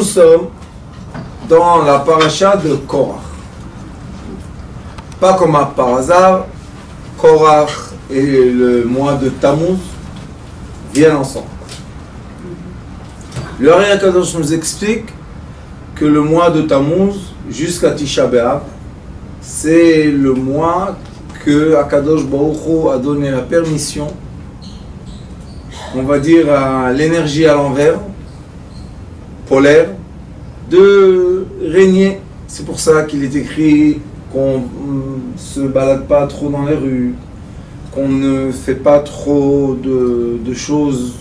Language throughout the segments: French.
nous sommes dans la paracha de Korach. Pas comme par hasard, Korach et le mois de Tammuz viennent ensemble. Le Ari Akadosh nous explique que le mois de Tammuz jusqu'à Tisha B'Av, c'est le mois que Akadosh Baruch Hu a donné la permission, on va dire à l'énergie à l'envers, polaire, de régner. C'est pour ça qu'il est écrit qu'on ne se balade pas trop dans les rues, qu'on ne fait pas trop de choses,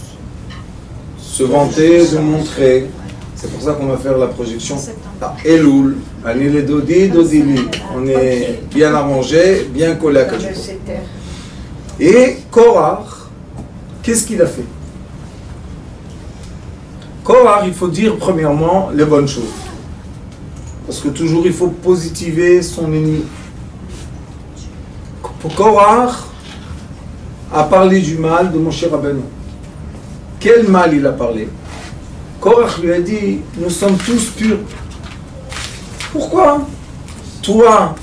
se vanter, de montrer. C'est pour ça qu'on va faire la projection à Elul, à Dodi, Dodili. On est bien arrangé, bien collé à Kadosh. Et Korach, qu'est-ce qu'il a fait? Korach, il faut dire premièrement les bonnes choses. Parce que toujours il faut positiver son ennemi. Korach a parlé du mal de Moshe Rabbeinu. Quel mal il a parlé? Korach lui a dit, nous sommes tous purs. Pourquoi toi,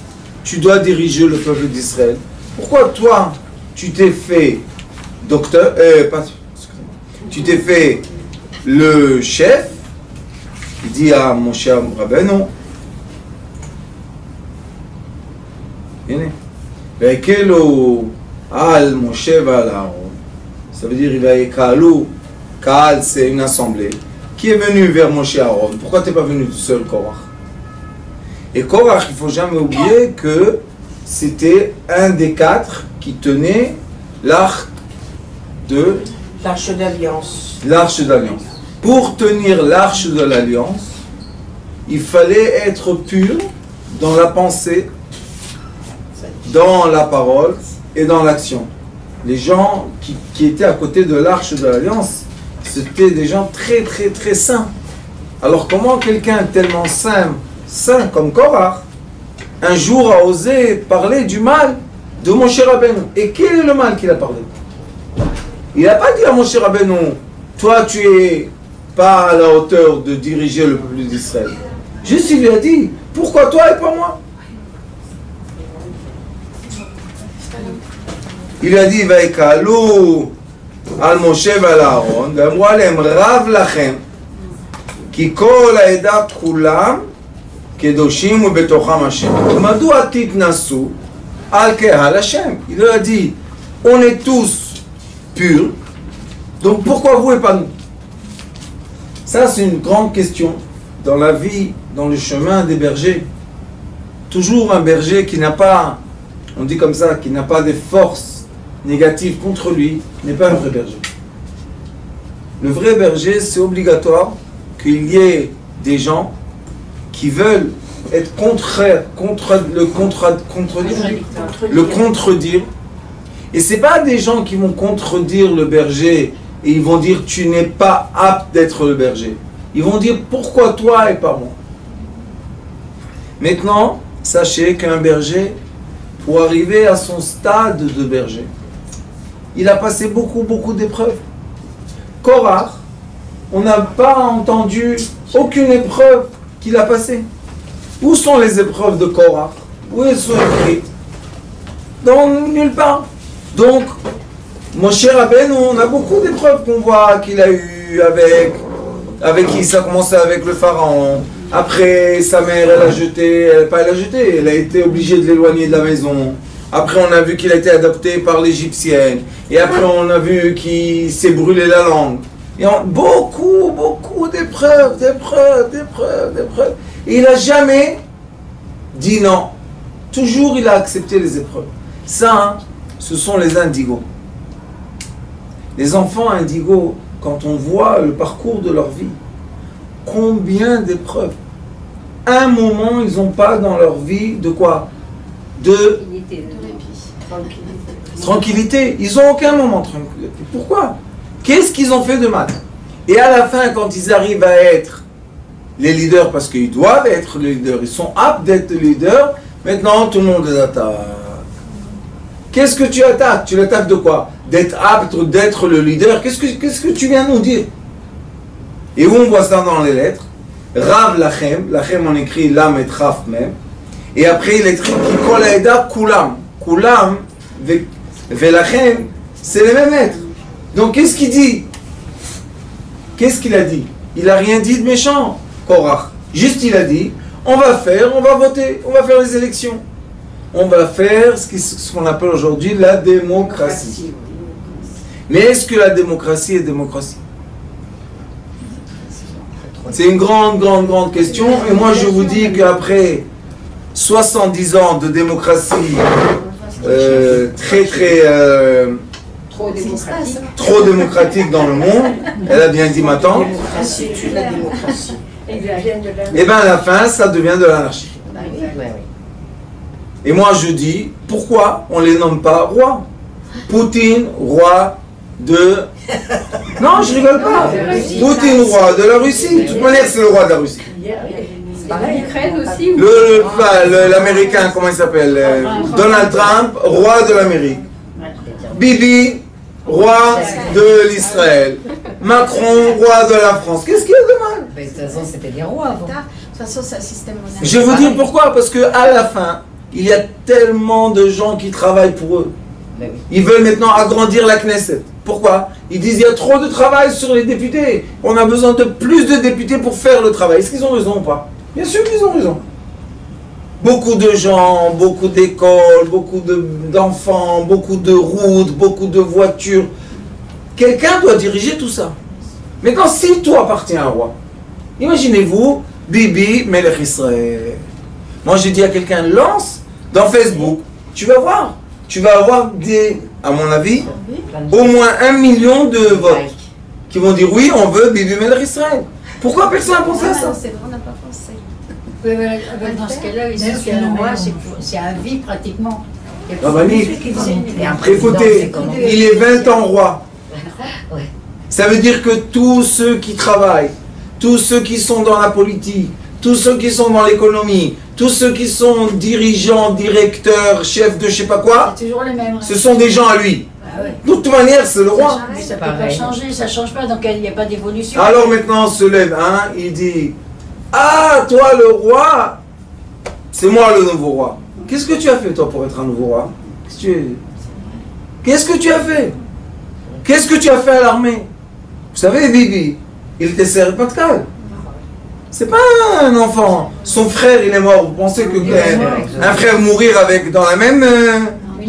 tu dois diriger le peuple d'Israël? Pourquoi toi, tu t'es fait docteur, tu t'es fait le chef? Il dit à Moshe Rabbeinu, al Moshe val Aaron. Ça veut dire il va y Kaalou. Kaal, c'est une assemblée qui est venue vers Moshe Aaron. Pourquoi tu n'es pas venu tout seul, Korach? Et Korach, il ne faut jamais oublier que c'était un des 4 qui tenait l'arche d'alliance. L'arche d'alliance. Pour tenir l'arche de l'alliance, il fallait être pur dans la pensée, dans la parole et dans l'action. Les gens qui étaient à côté de l'arche de l'alliance, c'était des gens très très très saints. Alors comment quelqu'un tellement saint comme Korach, un jour a osé parler du mal de Moshe Rabbeinu? Et quel est le mal qu'il a parlé? Il n'a pas dit à Moshe Rabbeinu, toi tu es pas à la hauteur de diriger le peuple d'Israël. Juste il lui a dit, pourquoi toi et pas moi? Il a dit, Vaikalou al Moshe val Aaron, ואמרו עליהם רב לכם, כי כל העדה כולם קדושים ובתוכם השם. מדוע תתנסו על קהל השם? Il a dit, on est tous purs, donc pourquoi vous et pas nous? Ça c'est une grande question dans la vie, dans le chemin des bergers. Toujours un berger qui n'a pas, on dit comme ça, qui n'a pas de force négative contre lui, n'est pas un vrai berger. Le vrai berger, c'est obligatoire qu'il y ait des gens qui veulent être le contredire. Et c'est pas des gens qui vont contredire le berger et ils vont dire tu n'es pas apte d'être le berger. Ils vont dire pourquoi toi et pas moi. Maintenant, sachez qu'un berger, pour arriver à son stade de berger, il a passé beaucoup d'épreuves. Korach, on n'a pas entendu aucune épreuve qu'il a passée. Où sont les épreuves de Korach? Où elles sont écrites? Dans nulle part. Donc, Moshe Rabbeinu, on a beaucoup d'épreuves qu'on voit qu'il a eu avec qui ça a commencé avec le pharaon. Après, sa mère, elle a été obligée de l'éloigner de la maison. Après, on a vu qu'il a été adopté par l'Égyptienne. Et après, on a vu qu'il s'est brûlé la langue. Et beaucoup d'épreuves. Et il n'a jamais dit non. Toujours, il a accepté les épreuves. Ça, ce sont les indigos. Les enfants indigos, quand on voit le parcours de leur vie, combien d'épreuves. Un moment, ils n'ont pas dans leur vie de quoi? De tranquillité. Ils n'ont aucun moment de tranquillité. Pourquoi? Qu'est-ce qu'ils ont fait de mal? Et à la fin, quand ils arrivent à être les leaders, parce qu'ils doivent être les leaders, ils sont aptes d'être les leaders, maintenant tout le monde les attaque. Qu'est-ce que tu attaques? Tu l'attaques de quoi? D'être apte, d'être le leader. Qu'est-ce que tu viens nous dire? Et où on voit ça dans les lettres? Rav Lachem, Lachem on écrit Lam et Chaf même, et après il écrit Kikol Aeda Kulam. Kulam, Velachem, c'est les mêmes lettres. Donc qu'est-ce qu'il dit? Qu'est-ce qu'il a dit? Il n'a rien dit de méchant, Korach. Juste il a dit, on va voter, on va faire les élections. On va faire ce qu'on appelle aujourd'hui la démocratie. Mais est-ce que la démocratie est démocratie? C'est une grande question. Et moi je vous dis qu'après 70 ans de démocratie trop démocratique dans le monde, elle a bien dit ma tante, et bien à la fin ça devient de l'anarchie. Et moi je dis, pourquoi on ne les nomme pas rois? Poutine, roi de... Non, je rigole pas. Poutine, roi de la Russie. De toute manière, c'est le roi de la Russie. L'américain, comment il s'appelle? Donald Trump, roi de l'Amérique. Bibi, roi de l'Israël. Macron, roi de la France. Qu'est-ce qu'il y a de mal? De toute façon, c'était des rois avant. De toute façon, c'est un système monarchique. Je vais vous dire pourquoi. Parce qu'à la fin, il y a tellement de gens qui travaillent pour eux. Ils veulent maintenant agrandir la Knesset. Pourquoi? Ils disent qu'il y a trop de travail sur les députés. On a besoin de plus de députés pour faire le travail. Est-ce qu'ils ont raison ou pas? Bien sûr qu'ils ont raison. Beaucoup de gens, beaucoup d'écoles, beaucoup d'enfants, beaucoup de routes, beaucoup de voitures. Quelqu'un doit diriger tout ça. Maintenant, si toi appartiens à un roi, imaginez-vous, Bibi Melech Israël. Moi, j'ai dit à quelqu'un, lance dans Facebook, tu vas voir. Tu vas avoir à mon avis, au moins 1 million de votes qui vont dire oui, on veut Bibi Melech Israël. Pourquoi personne n'a pensé à ça? C'est vrai, on n'a pas pensé. Dans ce cas-là, il c'est un roi, c'est à vie pratiquement. Écoutez, il est 20 ans roi. Ça veut dire que tous ceux qui travaillent, tous ceux qui sont dans la politique, tous ceux qui sont dans l'économie, tous ceux qui sont dirigeants, directeurs, chefs de je sais pas quoi, ce sont des gens à lui. De toute manière, c'est le roi. Ça ne peut pas changer, ça ne change pas, donc il n'y a pas d'évolution. Alors maintenant, on se lève, il dit, ah, toi le roi, c'est moi le nouveau roi. Qu'est-ce que tu as fait toi pour être un nouveau roi? Qu'est-ce que tu as fait? Qu'est-ce que tu as fait à l'armée? Vous savez, Bibi, il était serré pas de cale. C'est pas un enfant. Son frère, il est mort. Vous pensez que un frère mourir dans la même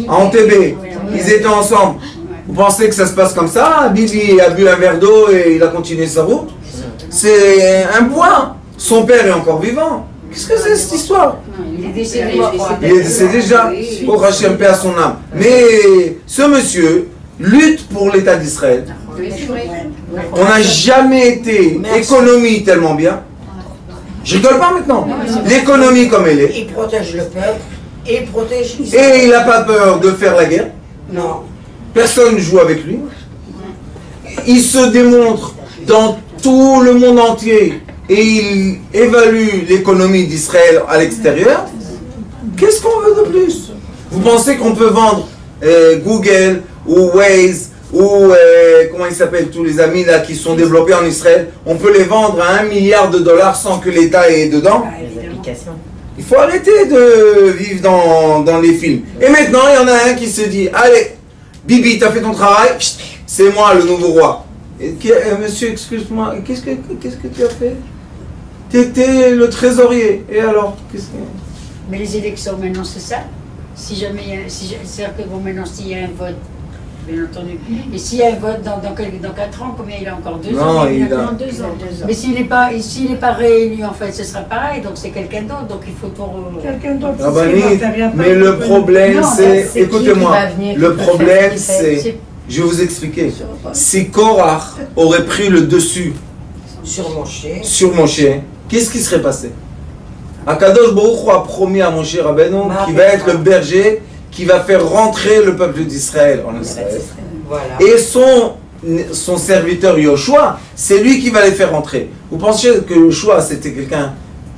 en TB, ils étaient ensemble. Vous pensez que ça se passe comme ça? Bibi a bu un verre d'eau et il a continué sa route. C'est un point. Son père est encore vivant. Qu'est-ce que c'est cette histoire? Il est décédé. Il est décédé déjà. Au Hachem, paix à son âme. Mais ce monsieur lutte pour l'État d'Israël. On n'a jamais été économie tellement bien. Je rigole pas maintenant. L'économie comme elle est. Il protège le peuple et il protège Et il n'a pas peur de faire la guerre. Non. Personne ne joue avec lui. Il se démontre dans tout le monde entier et il évalue l'économie d'Israël à l'extérieur. Qu'est-ce qu'on veut de plus? Vous pensez qu'on peut vendre Google ou Waze ou comment ils s'appellent tous les amis là qui sont développés en Israël, on peut les vendre à 1 milliard de dollars sans que l'État ait dedans? Il faut arrêter de vivre dans les films. Et maintenant, il y en a un qui se dit, allez, Bibi, t'as fait ton travail, c'est moi le nouveau roi. Monsieur, excuse-moi, qu'est-ce que tu as fait? T'étais le trésorier. Et alors, qu'est-ce que... Mais les élections maintenant, c'est ça. Si jamais il y a, c'est-à-dire que bon, maintenant, s'il y a un vote, bien entendu. Et s'il y a un vote dans 4 ans, combien il a encore 2 ans? Non, il a 2 ans. Mais s'il n'est pas réélu, en fait, ce sera pareil. Donc c'est quelqu'un d'autre. Donc il faut pour quelqu'un d'autre. Mais le problème, c'est, écoutez-moi, le problème, c'est, je vais vous expliquer. Si Korach aurait pris le dessus sur Moshe, qu'est-ce qui serait passé? Akadosh Baruch Hu a promis à Moshe Rabbeinu qui va être le berger qui va faire rentrer le peuple d'Israël en Israël. Voilà. Et son serviteur Yoshua, c'est lui qui va les faire rentrer. Vous pensez que Yoshua, c'était quelqu'un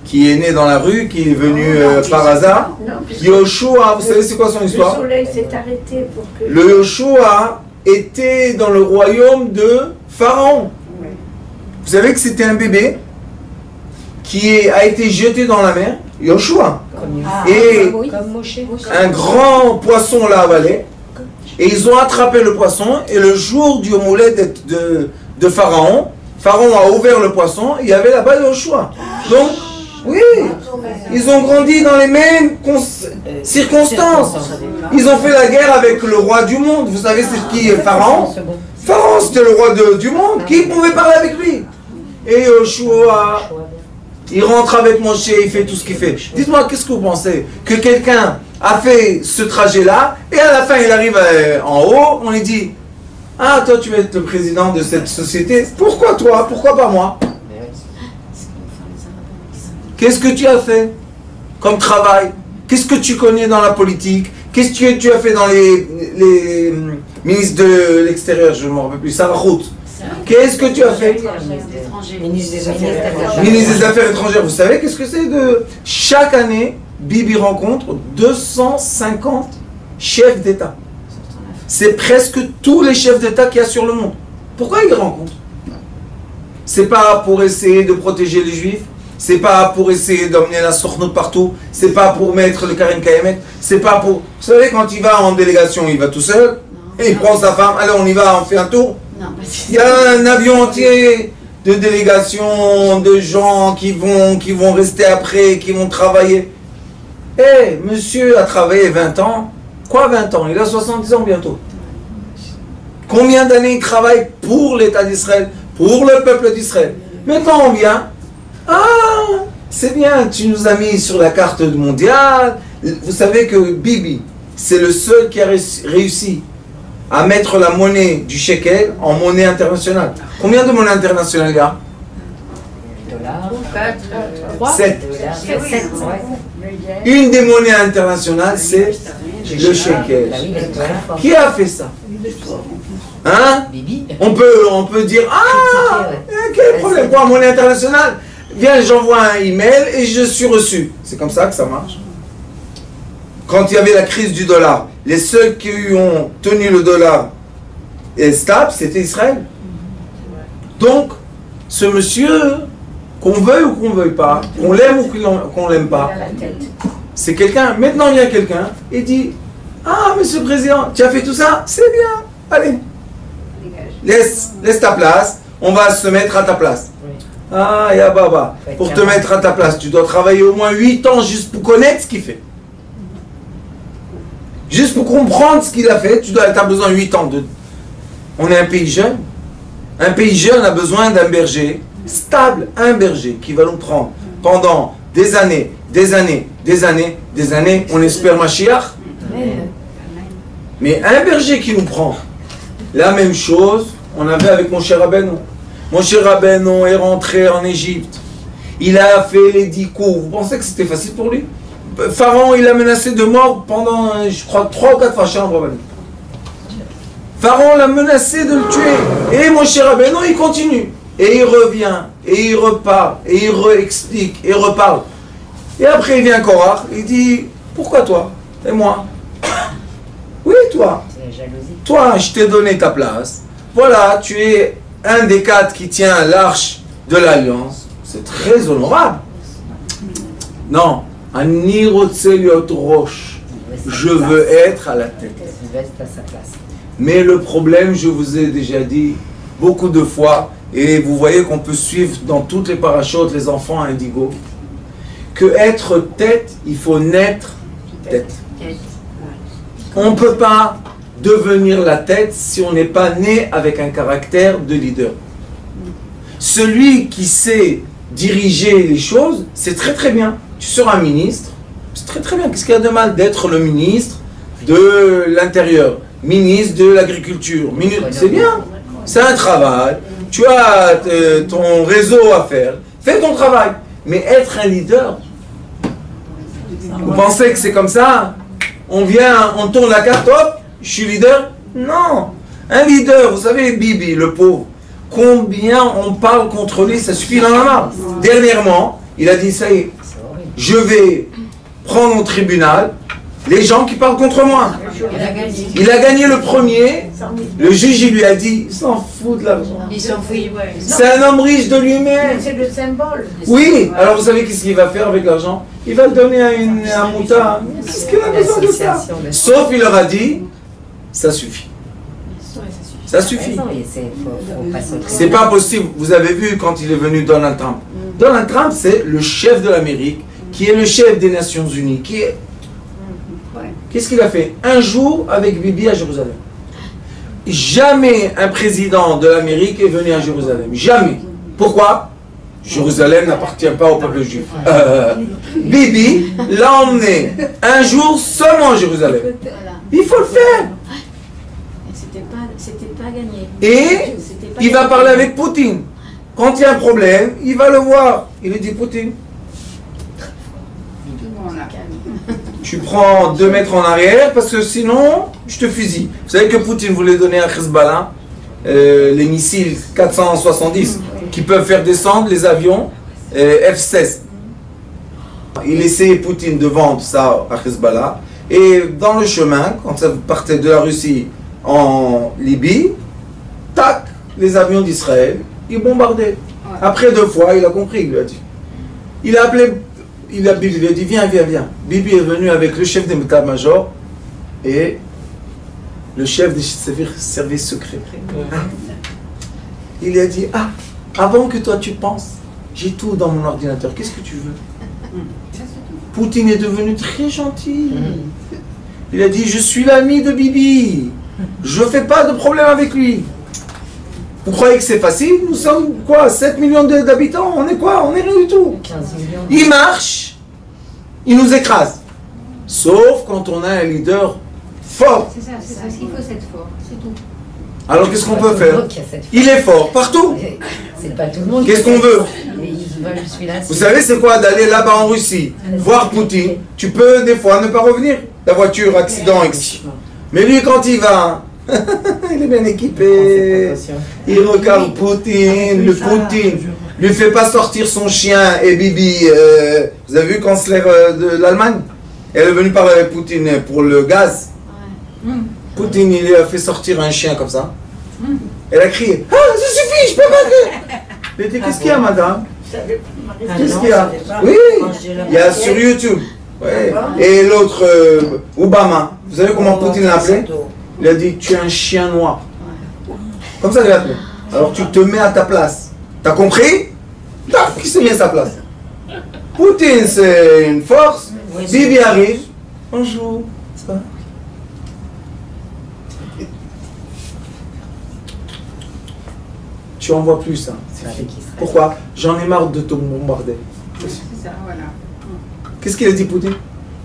qui est né dans la rue, qui est venu par hasard? Yoshua, vous savez c'est quoi son histoire? Le soleil s'est arrêté pour que... Le Yoshua était dans le royaume de Pharaon. Vous savez que c'était un bébé a été jeté dans la mer, Yoshua. Ah, Et oui. Comme Moshe. un grand poisson l'a avalé. Et ils ont attrapé le poisson. Et le jour du Yom-Houlet de Pharaon, Pharaon a ouvert le poisson. Il y avait là-bas Yoshua. Donc, oui, ils ont grandi dans les mêmes circonstances. Ils ont fait la guerre avec le roi du monde. Vous savez c'est qui est Pharaon? Pharaon c'était le roi du monde. Qui pouvait parler avec lui? Et Yoshua, il rentre avec Moshe, il fait tout ce qu'il fait. Dites-moi, qu'est-ce que vous pensez? Que quelqu'un a fait ce trajet-là, et à la fin il arrive en haut, on lui dit, ah toi tu vas être le président de cette société, pourquoi toi? Pourquoi pas moi? Qu'est-ce que tu as fait comme travail? Qu'est-ce que tu connais dans la politique? Qu'est-ce que tu as fait dans les ministres de l'extérieur? Je ne me rappelle plus, ça route. Qu'est-ce que tu as fait? Ministre des Affaires étrangères. Ministre des Affaires étrangères. Vous savez qu'est-ce que c'est de... Chaque année, Bibi rencontre 250 chefs d'État. C'est presque tous les chefs d'État qu'il y a sur le monde. Pourquoi il les rencontre? C'est pas pour essayer de protéger les Juifs. C'est pas pour essayer d'emmener la sornote partout. C'est pas pour mettre le Karen Kayemet. C'est pas pour... Vous savez, quand il va en délégation, il va tout seul. Et il prend sa femme. Allez, on y va, on fait un tour. Il y a un avion entier de délégations, de gens qui vont rester après, qui vont travailler. Eh, monsieur a travaillé 20 ans. Quoi 20 ans? Il a 70 ans bientôt. Combien d'années il travaille pour l'État d'Israël, pour le peuple d'Israël? Maintenant on vient. Ah, c'est bien, tu nous as mis sur la carte mondiale. Vous savez que Bibi, c'est le seul qui a réussi à mettre la monnaie du shekel en monnaie internationale. Combien de monnaie internationale il y a? 7. Une des monnaies internationales, c'est le shekel. Qui a fait ça? Hein? On peut dire, ah, quel problème? Quoi, monnaie internationale? Viens, j'envoie un email et je suis reçu. C'est comme ça que ça marche. Quand il y avait la crise du dollar, les seuls qui ont tenu le dollar stable, c'était Israël. Donc, ce monsieur, qu'on veuille ou qu'on ne veuille pas, qu'on l'aime ou qu'on ne l'aime pas, c'est quelqu'un. Maintenant, vient quelqu'un et dit, ah, monsieur le président, tu as fait tout ça? C'est bien. Allez, laisse ta place, on va se mettre à ta place. Ah, ya baba, pour te mettre à ta place, tu dois travailler au moins 8 ans juste pour connaître ce qu'il fait. Juste pour comprendre ce qu'il a fait, tu as besoin de 8 ans. On est un pays jeune. Un pays jeune a besoin d'un berger stable, un berger qui va nous prendre pendant des années, des années, des années, des années. On espère Mashiach. Mais un berger qui nous prend, la même chose, on avait avec mon cher Rabbeinu. Mon cher Rabbeinu est rentré en Égypte. Il a fait les 10 coups. Vous pensez que c'était facile pour lui? Pharaon, il a menacé de mort pendant, je crois, 3 ou 4 fois. Pharaon l'a menacé de le tuer. Et mon cher Rabbeinu, il continue. Et il revient, et il repart, et il réexplique, et il reparle. Et après, il vient Korach, il dit, pourquoi toi? Et moi? Oui, toi. Toi, je t'ai donné ta place. Voilà, tu es un des 4 qui tient l'arche de l'Alliance. C'est très honorable. Non. Ani rotseliot roche. Je veux être à la tête. Mais le problème, je vous ai déjà dit beaucoup de fois, et vous voyez qu'on peut suivre dans toutes les parachutes les enfants indigo, que être tête, il faut naître tête. On ne peut pas devenir la tête si on n'est pas né avec un caractère de leader. Celui qui sait diriger les choses, c'est très très bien. Tu seras ministre, c'est très très bien. Qu'est-ce qu'il y a de mal d'être le ministre de l'Intérieur, ministre de l'Agriculture? C'est bien, c'est un travail. Tu as ton réseau à faire, fais ton travail. Mais être un leader, vous pensez que c'est comme ça? On vient, on tourne la carte, hop, je suis leader? Non. Un leader, vous savez, Bibi, le pauvre, combien on parle contre lui, ça suffit, il en a marre. Dernièrement, il a dit, ça y est, je vais prendre mon tribunal les gens qui parlent contre moi. Il a gagné le premier. Le juge, il lui a dit, il s'en fout de l'argent. Ils s'en foutent, ouais. C'est un homme riche de lui-même. C'est le symbole. Oui, alors vous savez qu'est-ce qu'il va faire avec l'argent? Il va le donner à un moutard. Qu'est-ce qu'il a besoin de ça? Sauf, il leur a dit, ça suffit. Ça suffit. C'est pas possible. Vous avez vu quand il est venu Donald Trump. Donald Trump, c'est le chef de l'Amérique, qui est le chef des Nations Unies, qui est... Qu'est-ce qu'il a fait? Un jour avec Bibi à Jérusalem. Jamais un président de l'Amérique est venu à Jérusalem. Jamais. Pourquoi? Jérusalem n'appartient pas au peuple juif. Bibi l'a emmené un jour seulement à Jérusalem. Il faut le faire. C'était pas gagné. Et il va parler avec Poutine. Quand il y a un problème, il va le voir. Il lui dit, Poutine, tu prends 2 mètres en arrière parce que sinon, je te fusille. Vous savez que Poutine voulait donner à Hezbollah les missiles 470 qui peuvent faire descendre les avions F-16. Il essayait Poutine de vendre ça à Hezbollah. Et dans le chemin, quand ça partait de la Russie en Libye, tac, les avions d'Israël, ils bombardaient. Après 2 fois, il a compris, il lui a dit. Il a appelé, il a dit, viens. Bibi est venu avec le chef d'état-major et le chef des services secrets. Il lui a dit, avant que toi tu penses, j'ai tout dans mon ordinateur, qu'est-ce que tu veux? Poutine est devenu très gentil. Il a dit, je suis l'ami de Bibi. Je ne fais pas de problème avec lui. Vous croyez que c'est facile? Nous sommes quoi? 7 millions d'habitants? On est quoi? On est rien du tout. 15 millions. Il marche, il nous écrase. Sauf quand on a un leader fort. C'est ça. Il faut cette fort, c'est tout. Alors qu'est-ce qu'on peut faire? Il est fort partout. C'est pas tout le monde. Qu'est-ce qu'on veut? Vous savez c'est quoi d'aller là-bas en Russie, voir Poutine? Tu peux des fois ne pas revenir. Ta voiture, accident, mais lui quand il va, il est bien équipé. Il regarde Poutine, le Poutine lui fait pas sortir son chien et Bibi. Vous avez vu kancler de l'Allemagne? Elle est venue parler avec Poutine pour le gaz. Poutine, il a fait sortir un chien comme ça. Elle a crié, ça suffit, je peux pas. Elle a dit, qu'est-ce qu'il y a, madame? Qu'est-ce qu'il y a? Oui, il y a sur YouTube. Ouais. Et l'autre, Obama, vous savez comment Poutine l'a appelé? Il a dit, tu es un chien noir. Comme ça, il l'a appelé. Alors tu te mets à ta place. T'as compris? Qui s'est mis à sa place? Poutine, c'est une force. Bibi arrive. Bonjour. Ça va? Tu en vois plus, ça. Pourquoi? J'en ai marre de te bombarder. C'est ça, voilà. Qu'est-ce qu'il a dit, Poutine?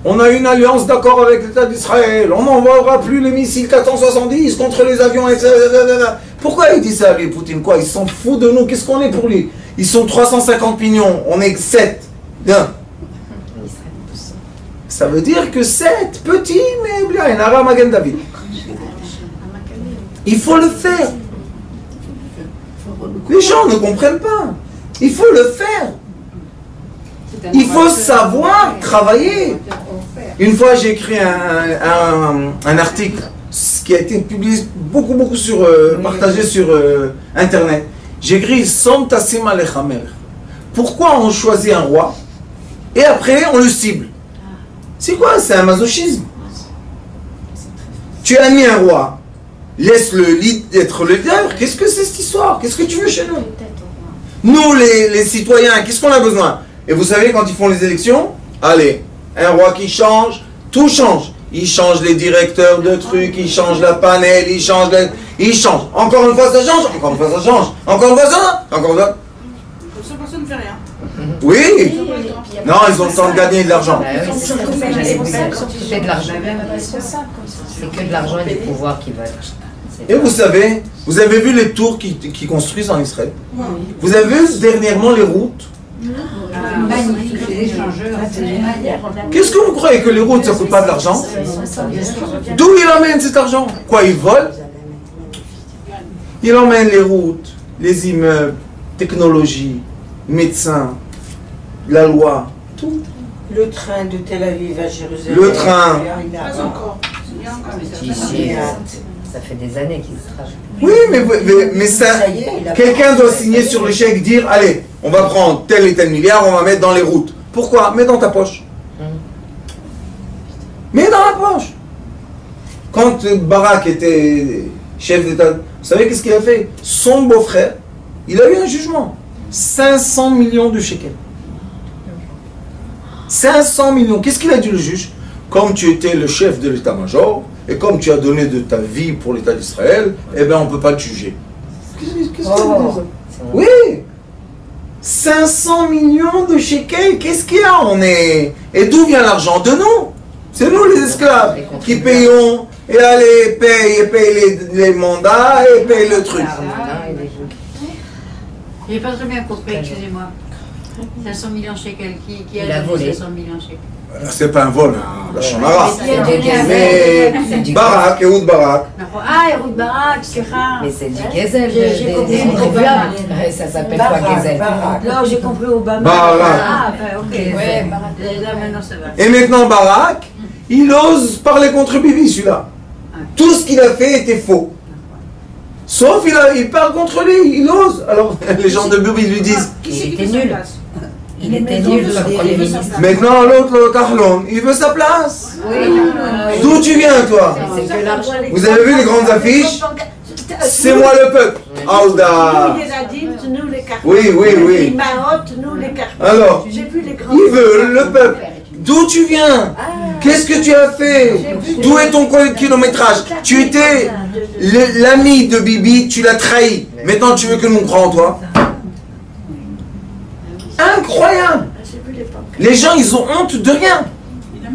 On a une alliance d'accord avec l'État d'Israël. On n'envoiera plus les missiles 470 contre les avions. Pourquoi il dit ça, lui, Poutine? Quoi? Il s'en fout de nous. Qu'est-ce qu'on est pour lui? Ils sont 350 millions. On est 7. Bien. Ça veut dire que 7, petit, mais bien. David. Il faut le faire. Les gens ne comprennent pas. Il faut le faire. Il faut savoir travailler. Une fois, j'ai écrit un article qui a été publié beaucoup sur, partagé sur Internet. J'ai écrit Som Tassim Alecha Melech. Pourquoi on choisit un roi et après on le cible? C'est quoi? C'est un masochisme. Tu as mis un roi. Laisse-le être le leader. Qu'est-ce que c'est cette histoire? Qu'est-ce que tu veux chez nous? Nous, les citoyens, qu'est-ce qu'on a besoin? Et vous savez, quand ils font les élections, allez, un roi qui change, tout change. Il change les directeurs de trucs, il change la panel, il change. Encore une fois, ça change. Encore une fois, ça change. Encore une fois, ça. Encore une fois. Comme ça, personne ne fait rien. Oui. Non, ils ont le temps de gagner de l'argent. C'est de l'argent. C'est que de l'argent et du pouvoir qui veulent. Et vous savez, vous avez vu les tours qui construisent en Israël? Vous avez vu dernièrement les routes? Magnifique, les échangeurs. Qu'est-ce que vous croyez que les routes, ça ne coûte pas de l'argent? D'où il emmène cet argent? Quoi, il vole? Il emmène les routes, les immeubles, technologie, médecins, la loi, tout. Le train de Tel Aviv à Jérusalem. Le train. Pas encore. Il y a encore, mais ça va. Si, ça fait des années qu'il se trajet. Oui, mais ça, Ça y est, il a quelqu'un pas- doit signer sur le chèque, dire, allez, on va prendre tel et tel milliard, on va mettre dans les routes. Pourquoi? Mets dans ta poche. Mets dans la poche. Quand Barak était chef d'État, vous savez qu'est-ce qu'il a fait? Son beau-frère, il a eu un jugement. 500 millions de shekels. 500 millions. Qu'est-ce qu'il a dit le juge? Comme tu étais le chef de l'état-major, et comme tu as donné de ta vie pour l'État d'Israël, eh bien on ne peut pas te juger. Qu'est-ce que Oh. c'est? Oui! 500 millions de shekels, qu'est-ce qu'il y a? On est... Et d'où vient l'argent? De nous! C'est nous les esclaves qui payons, et allez, paye les mandats, et paye le truc. Je n'ai pas très bien compris, excusez-moi. 500 millions de shekels, qui Il a a volé. donné 500 millions de shekels? C'est pas un vol, hein, la chamara. C'est du Mais gazelle. Barak, et où de Barak? Ah, Ehud Barak, c'est rare. Mais c'est du gazelle, J'ai compris des Obama. contribuables. Ouais, ça s'appelle quoi, gazelle? Non, j'ai compris Obama. Barak. Ah, ben, ok. Ouais, Là, maintenant, ça va. Et maintenant Barak, il ose parler contre Bibi, celui-là. Tout ce qu'il a fait était faux. Sauf il parle contre lui, il ose. Alors les gens de Bibi lui disent, Qui c'est Il qui était fait sa nul. place? Il était nul comme Premier ministre. maintenant l'autre, le Carlon, il veut sa place. Oui. D'où tu viens toi? C'est que l'argent. Vous avez vu les grandes affiches? C'est moi le peuple. Aouda. Nous les adultes, nous les carpes. Oui, oui, Les oui. marottes, nous les carpes. Alors, J'ai vu les grands. il veut le peuple. D'où tu viens? Qu'est-ce que tu as fait? D'où est ton kilométrage? Tu étais l'ami de Bibi, tu l'as trahi. Maintenant tu veux que nous croyons en toi? Incroyable! Les gens ils ont honte de rien.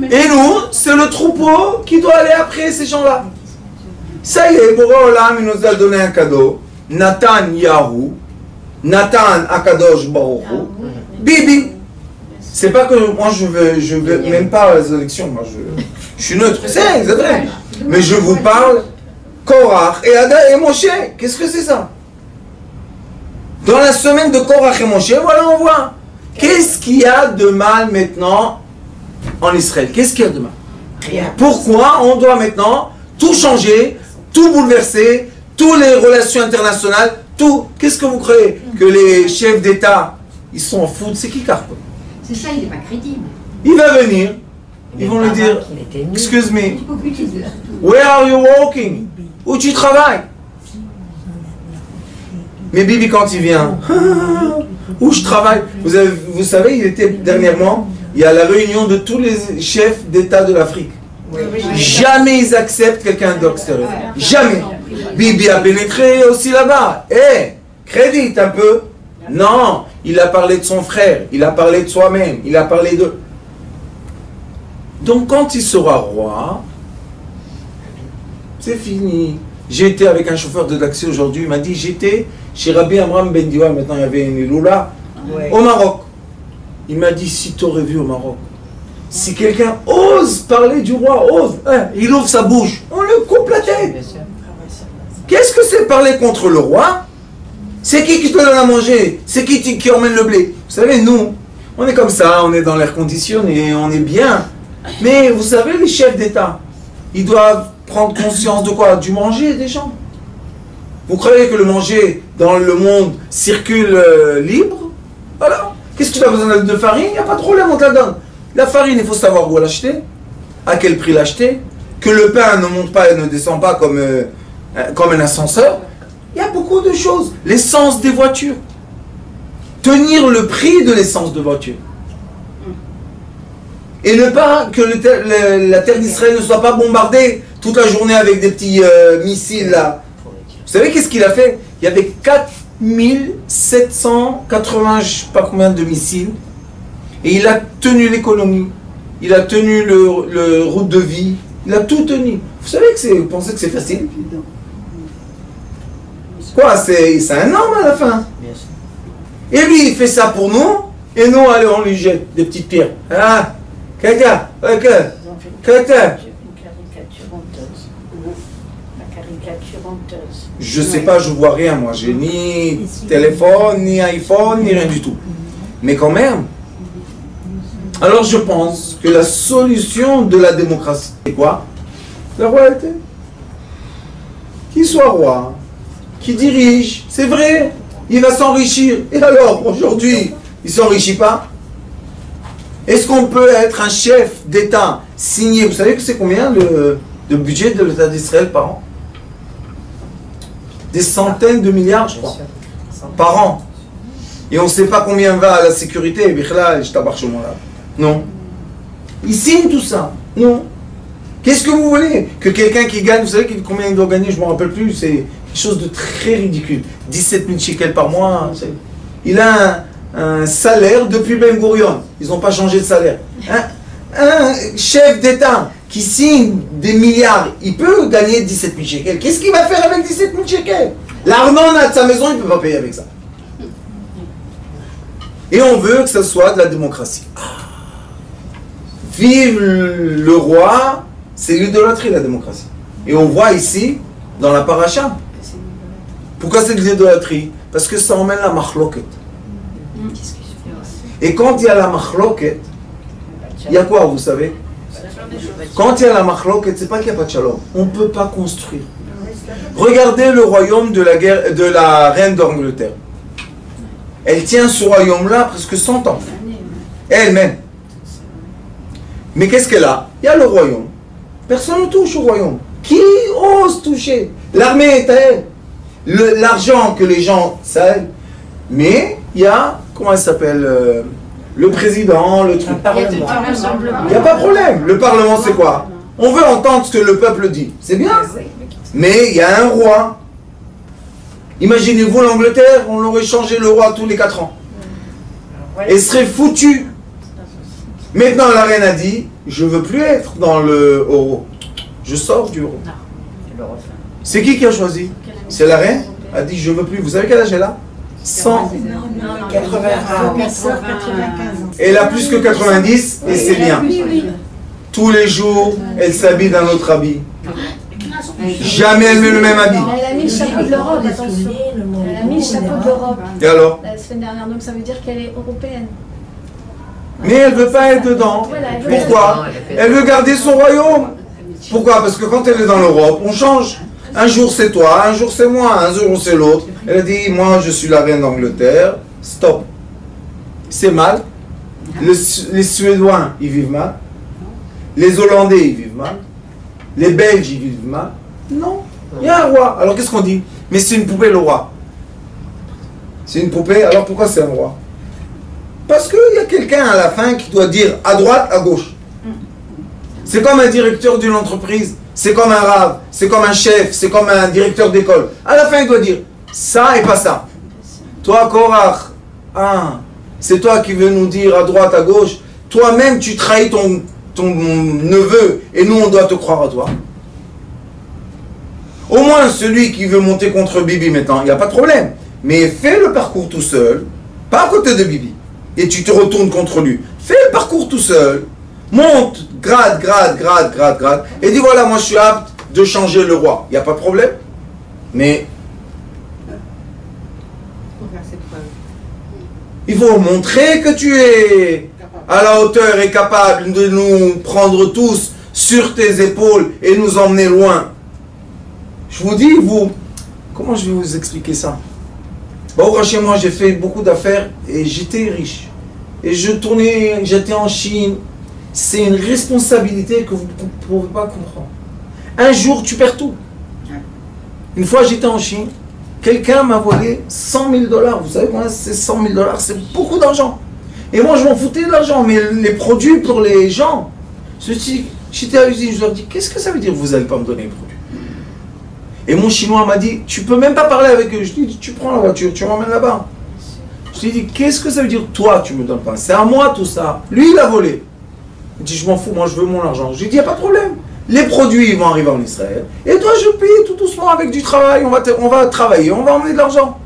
Et nous, c'est le troupeau qui doit aller après ces gens-là. Ça y est, Boré Olam, il nous a donné un cadeau. Nathan Yahou, Nathan Akadosh Baruch Hu, Bibi. C'est pas que moi je veux même pas les élections, moi je suis neutre, c'est vrai. Mais je vous parle Korach et Ada et Moshe. Qu'est-ce que c'est ça? Dans la semaine de Korach et Moshe, voilà on voit. Qu'est-ce qu'il y a de mal maintenant en Israël? Qu'est-ce qu'il y a de mal? Pourquoi on doit maintenant tout changer, tout bouleverser, toutes les relations internationales, tout? Qu'est-ce que vous croyez? Que les chefs d'État, ils s'en foutent? C'est qui Carpe? C'est ça, il n'est pas crédible. Il va venir, ils vont lui dire, Il était nul. excuse me, where are you working? Où tu travailles? Mais Bibi quand il vient, où je travaille? Vous savez, il était dernièrement, il y a la réunion de tous les chefs d'État de l'Afrique. Jamais ils acceptent quelqu'un d'extérieur. Jamais. Bibi a pénétré aussi là-bas. Crédit un peu. Non, il a parlé de son frère, il a parlé de soi-même, il a parlé de... Donc quand il sera roi, c'est fini. J'ai été avec un chauffeur de taxi aujourd'hui, il m'a dit, j'étais chez Rabbi Amram Ben Diwa, maintenant il y avait une Iloula, au Maroc. Il m'a dit, si tu aurais vu au Maroc, si quelqu'un ose parler du roi, il ouvre sa bouche, on lui coupe la tête. Qu'est-ce que c'est parler contre le roi? C'est qui te donne à manger? C'est qui emmène le blé? Vous savez, nous, on est comme ça, on est dans l'air conditionné, on est bien. Mais vous savez, les chefs d'État, ils doivent prendre conscience de quoi? Du manger des gens. Vous croyez que le manger dans le monde circule libre? Alors, qu'est-ce que tu as besoin de farine? Il n'y a pas de problème, on te la donne. La farine, il faut savoir où l'acheter, à quel prix l'acheter, que le pain ne monte pas et ne descend pas comme un ascenseur. Il y a beaucoup de choses. L'essence des voitures. Tenir le prix de l'essence de voiture. Et ne pas que la terre d'Israël ne soit pas bombardée toute la journée avec des petits missiles là. Vous savez qu'est-ce qu'il a fait? Il y avait 4780, je ne sais pas combien de missiles. Et il a tenu l'économie. Il a tenu le route de vie. Il a tout tenu. Vous savez que vous pensez que c'est facile? Quoi, c'est un homme à la fin. Et lui, il fait ça pour nous, et nous, allez, on lui jette des petites pierres. Ah, quelqu'un, quelqu'un. Une caricature honteuse. La caricature honteuse. Je sais pas, je vois rien, moi. J'ai ni téléphone, ni iPhone, ni rien du tout. Mais quand même, Alors je pense que la solution de la démocratie, c'est quoi? La royauté. Qu'il soit roi, qui dirige, c'est vrai, il va s'enrichir. Et alors, aujourd'hui, il ne s'enrichit pas? Est-ce qu'on peut être un chef d'État signé? Vous savez que c'est combien le budget de l'État d'Israël par an? Des centaines de milliards, je crois, par an. Et on ne sait pas combien va à la sécurité. Non. Il signe tout ça. Non. Qu'est-ce que vous voulez? Que quelqu'un qui gagne, vous savez combien il doit gagner? Je ne me rappelle plus. C'est quelque chose de très ridicule. 17 000 shekels par mois. Il a un salaire depuis Ben Gurion. Ils n'ont pas changé de salaire. Un chef d'État qui signe des milliards, il peut gagner 17 000 shekels. Qu'est-ce qu'il va faire avec 17 000 shekels? L'arnona de sa maison, il ne peut pas payer avec ça. Et on veut que ce soit de la démocratie. Vive le roi, c'est l'idolâtrie, la démocratie. Et on voit ici, dans la paracha. Pourquoi c'est de l'idolâtrie? Parce que ça emmène la machloket. Et quand il y a la machloket, il y a quoi, vous savez? Quand il y a la machloket, c'est pas qu'il n'y a pas de shalom. On ne peut pas construire. Regardez le royaume de la reine d'Angleterre. Elle tient ce royaume-là presque 100 ans. Elle-même. Mais qu'est-ce qu'elle a? Il y a le royaume. Personne ne touche au royaume. Qui ose toucher? L'armée est à elle. L'argent que les gens savent. Mais il y a, comment elle s'appelle, le président, le truc. Il n'y a pas de problème. Le Parlement, c'est quoi? On veut entendre ce que le peuple dit. C'est bien. Mais il y a un roi. Imaginez-vous l'Angleterre, on aurait changé le roi tous les 4 ans. Elle serait foutue. Maintenant, la reine a dit, je ne veux plus être dans le euro. Je sors du euro. C'est qui a choisi? C'est la reine? A dit, je ne veux plus. Vous savez quel âge elle a? 195 ans. Elle a plus que 90 et c'est bien. Tous les jours, elle s'habille d'un autre habit. Jamais elle met le même habit. Elle a mis le chapeau de l'Europe, attention. Elle a mis le chapeau de l'Europe Et alors? la semaine dernière, donc ça veut dire qu'elle est européenne. Mais elle ne veut pas être dedans. Voilà, elle veut Pourquoi? Elle veut garder son royaume. Pourquoi? Parce que quand elle est dans l'Europe, on change. Un jour c'est toi, un jour c'est moi, un jour c'est l'autre. Elle a dit, moi je suis la reine d'Angleterre. Stop. C'est mal. Les Suédois, ils vivent mal. Les Hollandais, ils vivent mal. Les Belges, ils vivent mal. Non. Il y a un roi. Alors qu'est-ce qu'on dit? Mais c'est une poupée, le roi. C'est une poupée, alors pourquoi c'est un roi? Parce qu'il y a quelqu'un à la fin qui doit dire à droite, à gauche. C'est comme un directeur d'une entreprise, c'est comme un rave, c'est comme un chef, c'est comme un directeur d'école. À la fin, il doit dire ça et pas ça. Toi, Korach, c'est toi qui veux nous dire à droite, à gauche. Toi-même, tu trahis ton neveu et nous, on doit te croire à toi. Au moins, celui qui veut monter contre Bibi maintenant, il n'y a pas de problème. Mais fais le parcours tout seul, pas à côté de Bibi. Et tu te retournes contre lui. Fais le parcours tout seul. Monte, grade, et dis voilà, moi je suis apte de changer le roi. Il n'y a pas de problème. Mais il faut montrer que tu es à la hauteur et capable de nous prendre tous sur tes épaules et nous emmener loin. Je vous dis, comment je vais vous expliquer ça? Chez moi, j'ai fait beaucoup d'affaires et j'étais riche. Et j'étais en Chine. C'est une responsabilité que vous ne pouvez pas comprendre. Un jour, tu perds tout. Une fois, j'étais en Chine. Quelqu'un m'a volé 100 000 $. Vous savez combien c'est 100 000 $? C'est beaucoup d'argent. Et moi, je m'en foutais de l'argent. Mais les produits pour les gens, j'étais à l'usine, je leur dis, qu'est-ce que ça veut dire vous n'allez pas me donner les produits? Et mon chinois m'a dit, tu peux même pas parler avec eux. Je lui ai dit, tu prends la voiture, tu m'emmènes là-bas. Je lui ai dit, qu'est-ce que ça veut dire, toi, tu me donnes pas? C'est à moi tout ça. Lui, il a volé. Il dit, je m'en fous, moi, je veux mon argent. Je lui ai dit, il n'y a pas de problème. Les produits, ils vont arriver en Israël. Et toi, je paye tout doucement avec du travail. On va travailler, on va emmener de l'argent.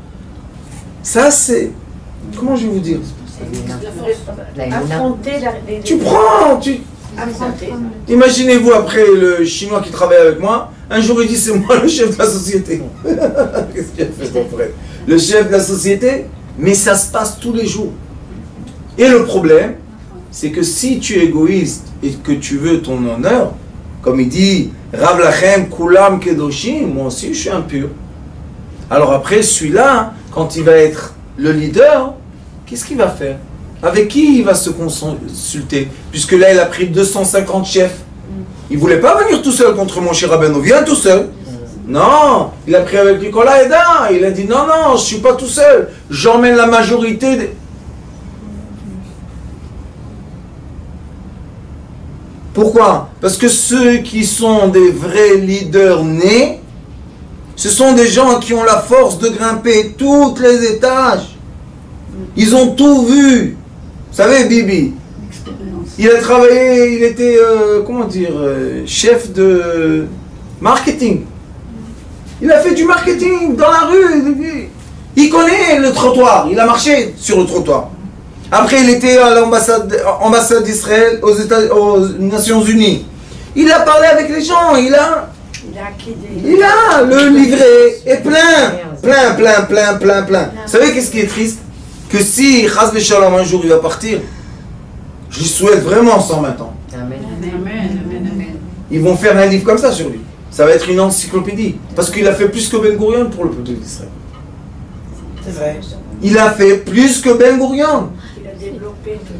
Ça, c'est... Comment je vais vous dire? Affronter Tu prends, affronter. Imaginez-vous après le chinois qui travaille avec moi, un jour il dit c'est moi le chef de la société. Qu'est-ce qu'il a fait ton frère? Le chef de la société, mais ça se passe tous les jours. Et le problème, c'est que si tu es égoïste et que tu veux ton honneur, comme il dit, Rav Lachem, Kulam Kedoshim, moi aussi je suis impur. Alors après, celui-là, quand il va être le leader, qu'est-ce qu'il va faire? Avec qui il va se consulter? Puisque là, il a pris 250 chefs. Il ne voulait pas venir tout seul contre mon cher Rabbeinu. Viens tout seul. Non, il a pris avec Nicolas Eda. Il a dit non, non, je ne suis pas tout seul. J'emmène la majorité des... Pourquoi? Parce que ceux qui sont des vrais leaders nés, ce sont des gens qui ont la force de grimper tous les étages. Ils ont tout vu. Vous savez, Bibi, il a travaillé, il était, chef de marketing. Il a fait du marketing dans la rue. Il connaît le trottoir. Il a marché sur le trottoir. Après, il était à l'ambassade d'Israël aux Nations Unies. Il a parlé avec les gens. Il a le livret est plein. Vous savez qu'est-ce qui est triste? Que si Chas v'Shalom un jour il va partir, je lui souhaite vraiment 120 ans. Amen. Ils vont faire un livre comme ça sur lui. Ça va être une encyclopédie. Parce qu'il a fait plus que Ben Gurion pour le peuple d'Israël. C'est vrai. Il a fait plus que Ben Gurion.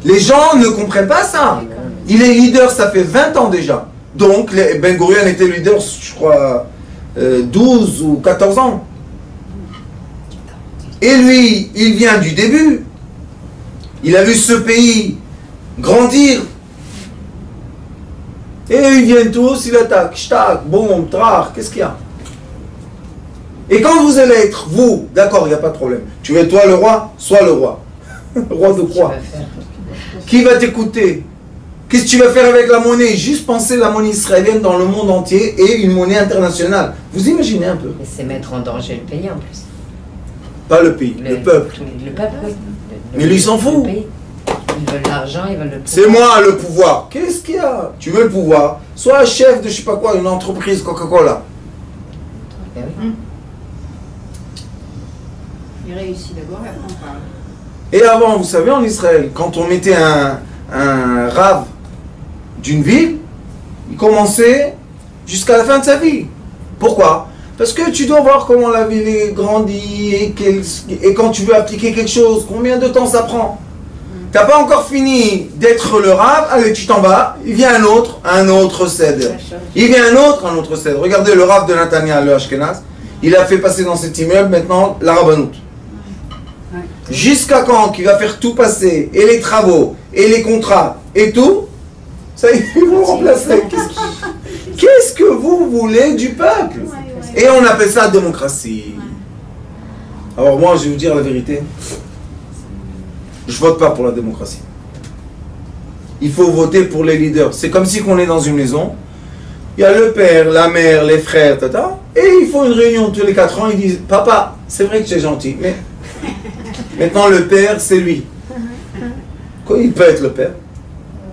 Les gens ne comprennent pas ça. Il est leader, ça fait 20 ans déjà. Donc, Ben Gurion était leader, je crois, 12 ou 14 ans. Et lui, il vient du début. Il a vu ce pays grandir. Et ils viennent tous, il attaque, shtak, boum, trach, qu'est-ce qu'il y a? Et quand vous allez être, vous, d'accord, il n'y a pas de problème. Tu veux toi le roi? Sois le roi. Roi de quoi? Qui va t'écouter? Qu'est-ce que tu vas faire avec la monnaie? Juste penser la monnaie israélienne dans le monde entier et une monnaie internationale. Vous imaginez un peu? Et c'est mettre en danger le pays en plus. Pas le pays, le peuple. Le peuple, oui. Mais lui, il s'en fout. Ils veulent l'argent, ils veulent le pouvoir. C'est moi le pouvoir. Qu'est-ce qu'il y a? Tu veux le pouvoir? Sois chef de je sais pas quoi, une entreprise Coca-Cola. Ben oui. Il réussit d'abord et après on parle. Et avant, vous savez, en Israël, quand on mettait un rave d'une ville, il commençait jusqu'à la fin de sa vie. Pourquoi? Parce que tu dois voir comment la ville est grandie et quand tu veux appliquer quelque chose, combien de temps ça prend. Tu n'as pas encore fini d'être le rave, allez, tu t'en vas, il vient un autre cèdre. Il vient un autre cèdre. Regardez le rave de Natania, le Ashkenaz, il a fait passer dans cet immeuble maintenant la rabbanout. Jusqu'à quand qu'il va faire tout passer, et les travaux, et les contrats, et tout, ça ils vont remplacer. Qu'est-ce que vous voulez du peuple? Et on appelle ça démocratie. Alors moi, je vais vous dire la vérité. Je vote pas pour la démocratie. Il faut voter pour les leaders. C'est comme si on est dans une maison. Il y a le père, la mère, les frères, tata, et il faut une réunion tous les 4 ans. Ils disent, papa, c'est vrai que tu es gentil, mais maintenant le père, c'est lui. Quoi, il peut être le père.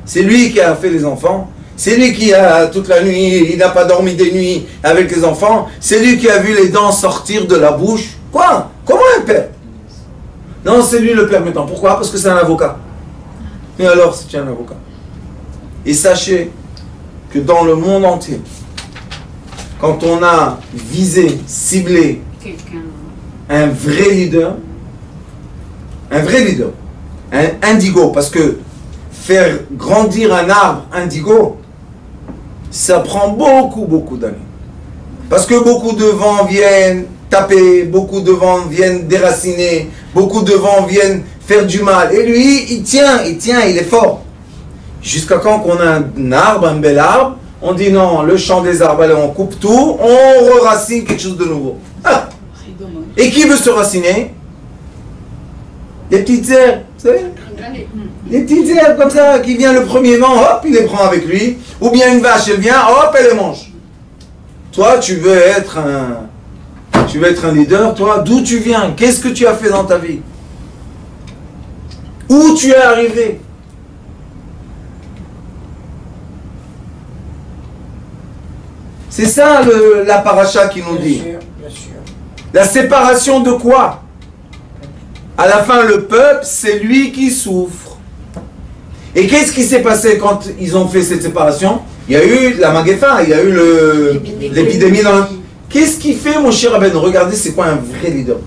C'est lui qui a fait les enfants. C'est lui qui a toute la nuit, il n'a pas dormi des nuits avec les enfants. C'est lui qui a vu les dents sortir de la bouche. Quoi? Comment un père? Non, c'est lui le père maintenant. Pourquoi? Parce que c'est un avocat. Mais alors, c'est un avocat. Et sachez que dans le monde entier, quand on a visé, ciblé un vrai leader, un indigo, parce que faire grandir un arbre indigo, ça prend beaucoup d'années. Parce que beaucoup de vents viennent taper, beaucoup de vents viennent déraciner, beaucoup de vents viennent faire du mal. Et lui, il tient, il est fort. Jusqu'à quand qu'on a un arbre, un bel arbre, on dit non, le champ des arbres, allez, on coupe tout, on re-racine quelque chose de nouveau. Ah. Et qui veut se raciner? Les petites herbes, vous savez? Les petites herbes comme ça, qui vient le premier vent, hop, il les prend avec lui. Ou bien une vache, elle vient, hop, elle les mange. Toi, tu veux être un leader, toi, d'où tu viens? Qu'est-ce que tu as fait dans ta vie? Où tu es arrivé? C'est ça la paracha qui nous dit. Bien sûr. La séparation de quoi? À la fin, le peuple, c'est lui qui souffre. Et qu'est-ce qui s'est passé quand ils ont fait cette séparation? Il y a eu la Magefa, il y a eu l'épidémie dans le... Qu'est-ce qui fait mon cher Rabbeinu? Regardez, c'est quoi un vrai leader?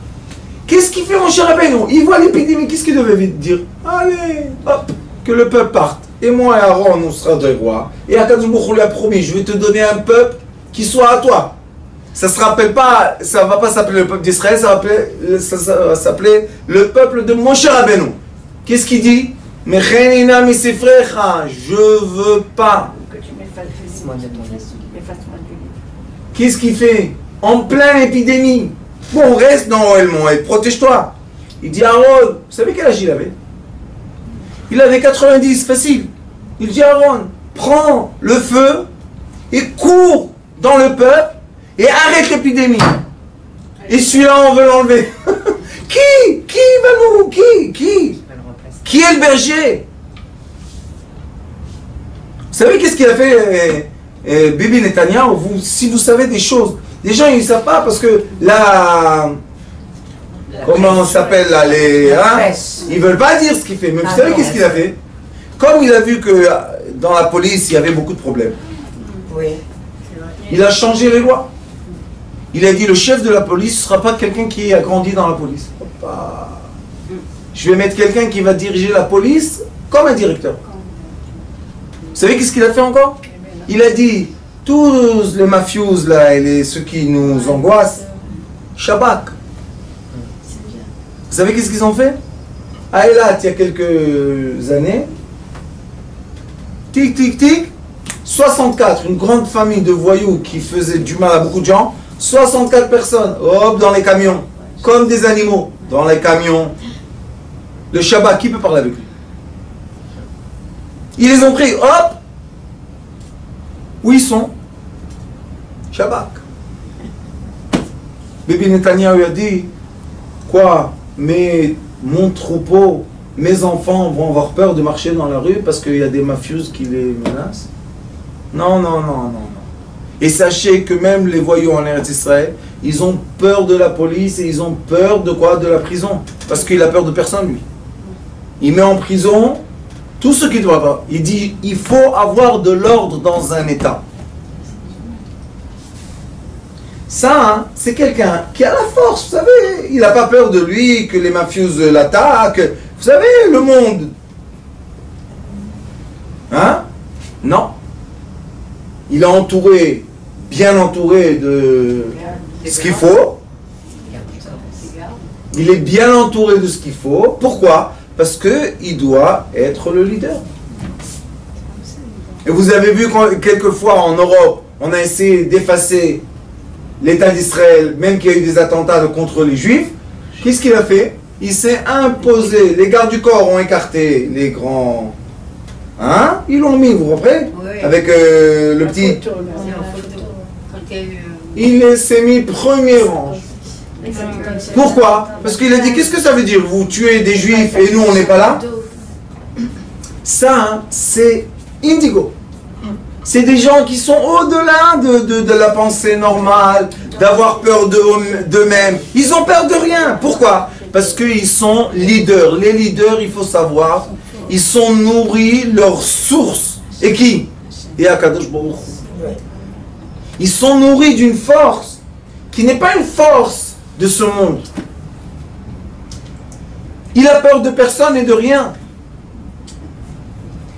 Qu'est-ce qui fait mon cher Rabbeinu? Il voit l'épidémie, qu'est-ce qu'il devait vite dire? Allez, hop, que le peuple parte. Et moi et Aaron, on sera des rois. Et Akadosh Baruch Hu lui a promis, je vais te donner un peuple qui soit à toi. Ça se rappelle pas, ça va pas s'appeler le peuple d'Israël, ça va s'appeler le peuple de mon cher Rabbeinu. Qu'est-ce qu'il dit? Mechenina misifrecha, je veux pas. Que tu m'effaces de ton livre. Qu'est-ce qu'il fait? En pleine épidémie. Bon, reste dans Ohel Moed, protège-toi. Il dit à Aaron, vous savez quel âge il avait? Il avait 90, facile. Il dit à Aaron, prends le feu et cours dans le peuple et arrête l'épidémie. Et celui-là, on veut l'enlever. Qui va nous? Qui est le berger? Vous savez qu'est-ce qu'il a fait Bibi Netanyahu? Si vous savez des choses, les gens ils ne savent pas parce que là, comment on s'appelle là, ils veulent pas dire ce qu'il fait. Mais vous savez qu'est-ce qu'il a fait? Comme il a vu que dans la police il y avait beaucoup de problèmes, Oui. il a changé les lois. Il a dit le chef de la police ne sera pas quelqu'un qui a grandi dans la police. Je vais mettre quelqu'un qui va diriger la police comme un directeur. Vous savez qu'est-ce qu'il a fait encore? Il a dit, tous les mafieux là et ceux qui nous angoissent, Shabak. Vous savez qu'est-ce qu'ils ont fait? À Eilat, il y a quelques années, tic tic tic, 64, une grande famille de voyous qui faisait du mal à beaucoup de gens, 64 personnes, hop, dans les camions, comme des animaux, dans les camions. Le Shabbat, qui peut parler avec lui? Ils les ont pris, hop! Où ils sont? Shabbat. Bibi Netanyahu a dit, quoi? Mais mon troupeau, mes enfants vont avoir peur de marcher dans la rue parce qu'il y a des mafieux qui les menacent? Non. Et sachez que même les voyous en Eretz Israël, ils ont peur de la police et ils ont peur de quoi? De la prison. Parce qu'il a peur de personne, lui. Il met en prison tout ce qu'il doit avoir. Il dit, il faut avoir de l'ordre dans un État. Ça, c'est quelqu'un qui a la force, vous savez. Il n'a pas peur de lui, que les mafieux l'attaquent. Vous savez, le monde. Hein? Non. Il est entouré, bien entouré de ce qu'il faut. Il est bien entouré de ce qu'il faut. Pourquoi? Parce qu'il doit être le leader. Et vous avez vu quelquefois en Europe, on a essayé d'effacer l'État d'Israël, même qu'il y a eu des attentats contre les Juifs. Qu'est-ce qu'il a fait? Il s'est imposé. Les gardes du corps ont écarté les grands... Hein? Ils l'ont mis, vous comprenez? Oui. Avec le petit... Il s'est mis premier rang. Pourquoi? Parce qu'il a dit, qu'est-ce que ça veut dire? Vous tuez des juifs et nous on n'est pas là? Ça, hein, c'est indigo. C'est des gens qui sont au-delà de la pensée normale, d'avoir peur d'eux-mêmes. Ils ont peur de rien. Pourquoi? Parce qu'ils sont leaders. Les leaders, il faut savoir, ils sont nourris, leur source. Et qui? Et Akadosh Baruch Hu. Ils sont nourris d'une force qui n'est pas une force de ce monde. Il a peur de personne et de rien.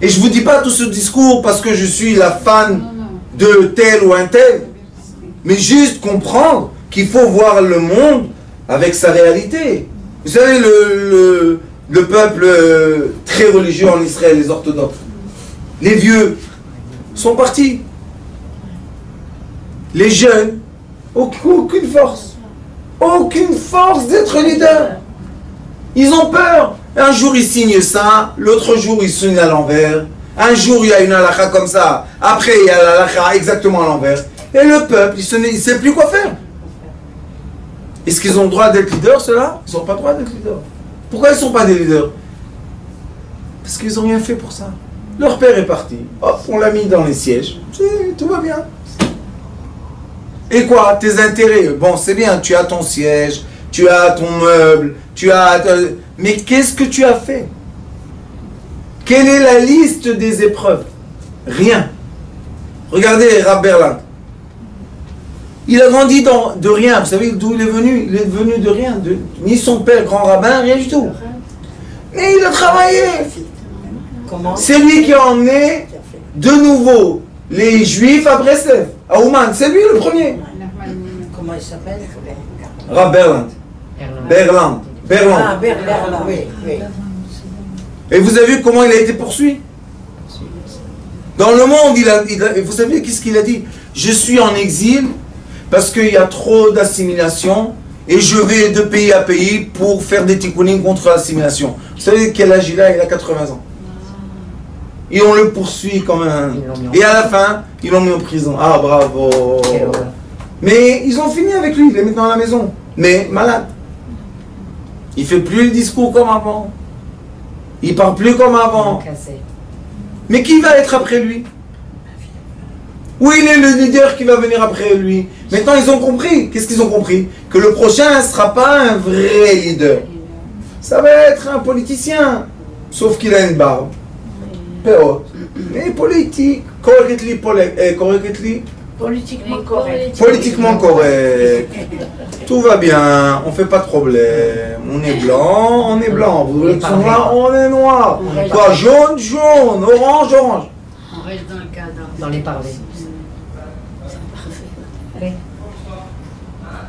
Et je ne vous dis pas tout ce discours parce que je suis la fan de tel ou un tel, mais juste comprendre qu'il faut voir le monde avec sa réalité. Vous savez, le peuple très religieux en Israël, les orthodoxes, les vieux sont partis. Les jeunes, aucune force. Aucune force d'être leader. Ils ont peur. Un jour ils signent ça, l'autre jour ils signent à l'envers. Un jour il y a une halakha comme ça, après il y a la halakha exactement à l'envers. Et le peuple, il ne sait plus quoi faire. Est-ce qu'ils ont le droit d'être leaders, ceux-là? Ils n'ont pas le droit d'être leaders. Pourquoi ils ne sont pas des leaders? Parce qu'ils n'ont rien fait pour ça. Leur père est parti, hop, on l'a mis dans les sièges, tout va bien. Et quoi? Tes intérêts? Bon, c'est bien, tu as ton siège, tu as ton meuble, tu as... Mais qu'est-ce que tu as fait? Quelle est la liste des épreuves? Rien. Regardez Rav Berland. Il a grandi de rien. Vous savez d'où il est venu? Il est venu de rien. Ni son père, grand rabbin, rien du tout. Mais il a travaillé. C'est lui qui a emmené de nouveau les Juifs à Breslev, à Ouman. C'est lui le premier. Comment il s'appelle? Rav Berland. Berland. Ah, Berland, oui, oui. Et vous avez vu comment il a été poursuivi? Dans le monde, vous savez qu'est-ce qu'il a dit? Je suis en exil parce qu'il y a trop d'assimilation et je vais de pays à pays pour faire des tikkunim contre l'assimilation. Vous savez quel âge il a? Il a 80 ans. Et on le poursuit comme un... Et à la fin, ils l'ont mis en prison. Ah, bravo! Mais ils ont fini avec lui, il est maintenant à la maison. Mais malade. Il ne fait plus le discours comme avant. Il ne parle plus comme avant. Mais qui va être après lui? Où il est le leader qui va venir après lui? Maintenant, ils ont compris. Qu'est-ce qu'ils ont compris? Que le prochain ne sera pas un vrai leader. Ça va être un politicien. Sauf qu'il a une barbe. Mais politique. Politiquement correct. Politiquement correct. Tout va bien, on fait pas de problème. On est blanc, on est blanc. Vous voulez que ce soit noir, on est noir. Quoi, jaune, jaune, orange, orange. On reste dans le cadre. Dans les parlers.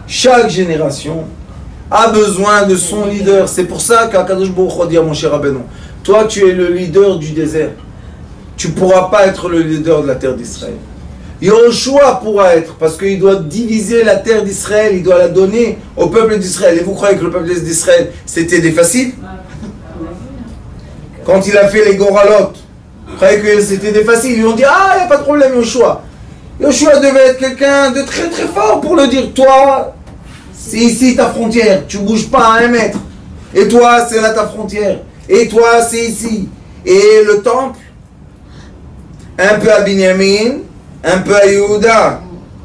Chaque génération a besoin de son leader. C'est pour ça qu'Akadosh Baruch Hu dit à mon cher Rabbeinu, toi tu es le leader du désert. Tu ne pourras pas être le leader de la terre d'Israël. Yoshua pourra être, parce qu'il doit diviser la terre d'Israël, il doit la donner au peuple d'Israël. Et vous croyez que le peuple d'Israël, c'était des faciles? Quand il a fait les Goralot, vous croyez que c'était des faciles? Ils ont dit, ah, il n'y a pas de problème, Yoshua. Yoshua devait être quelqu'un de très très fort pour le dire, toi, c'est ici ta frontière, tu ne bouges pas à 1 mètre. Et toi, c'est là ta frontière. Et toi, c'est ici. Et le temple, un peu à Binyamin, un peu à Yehuda,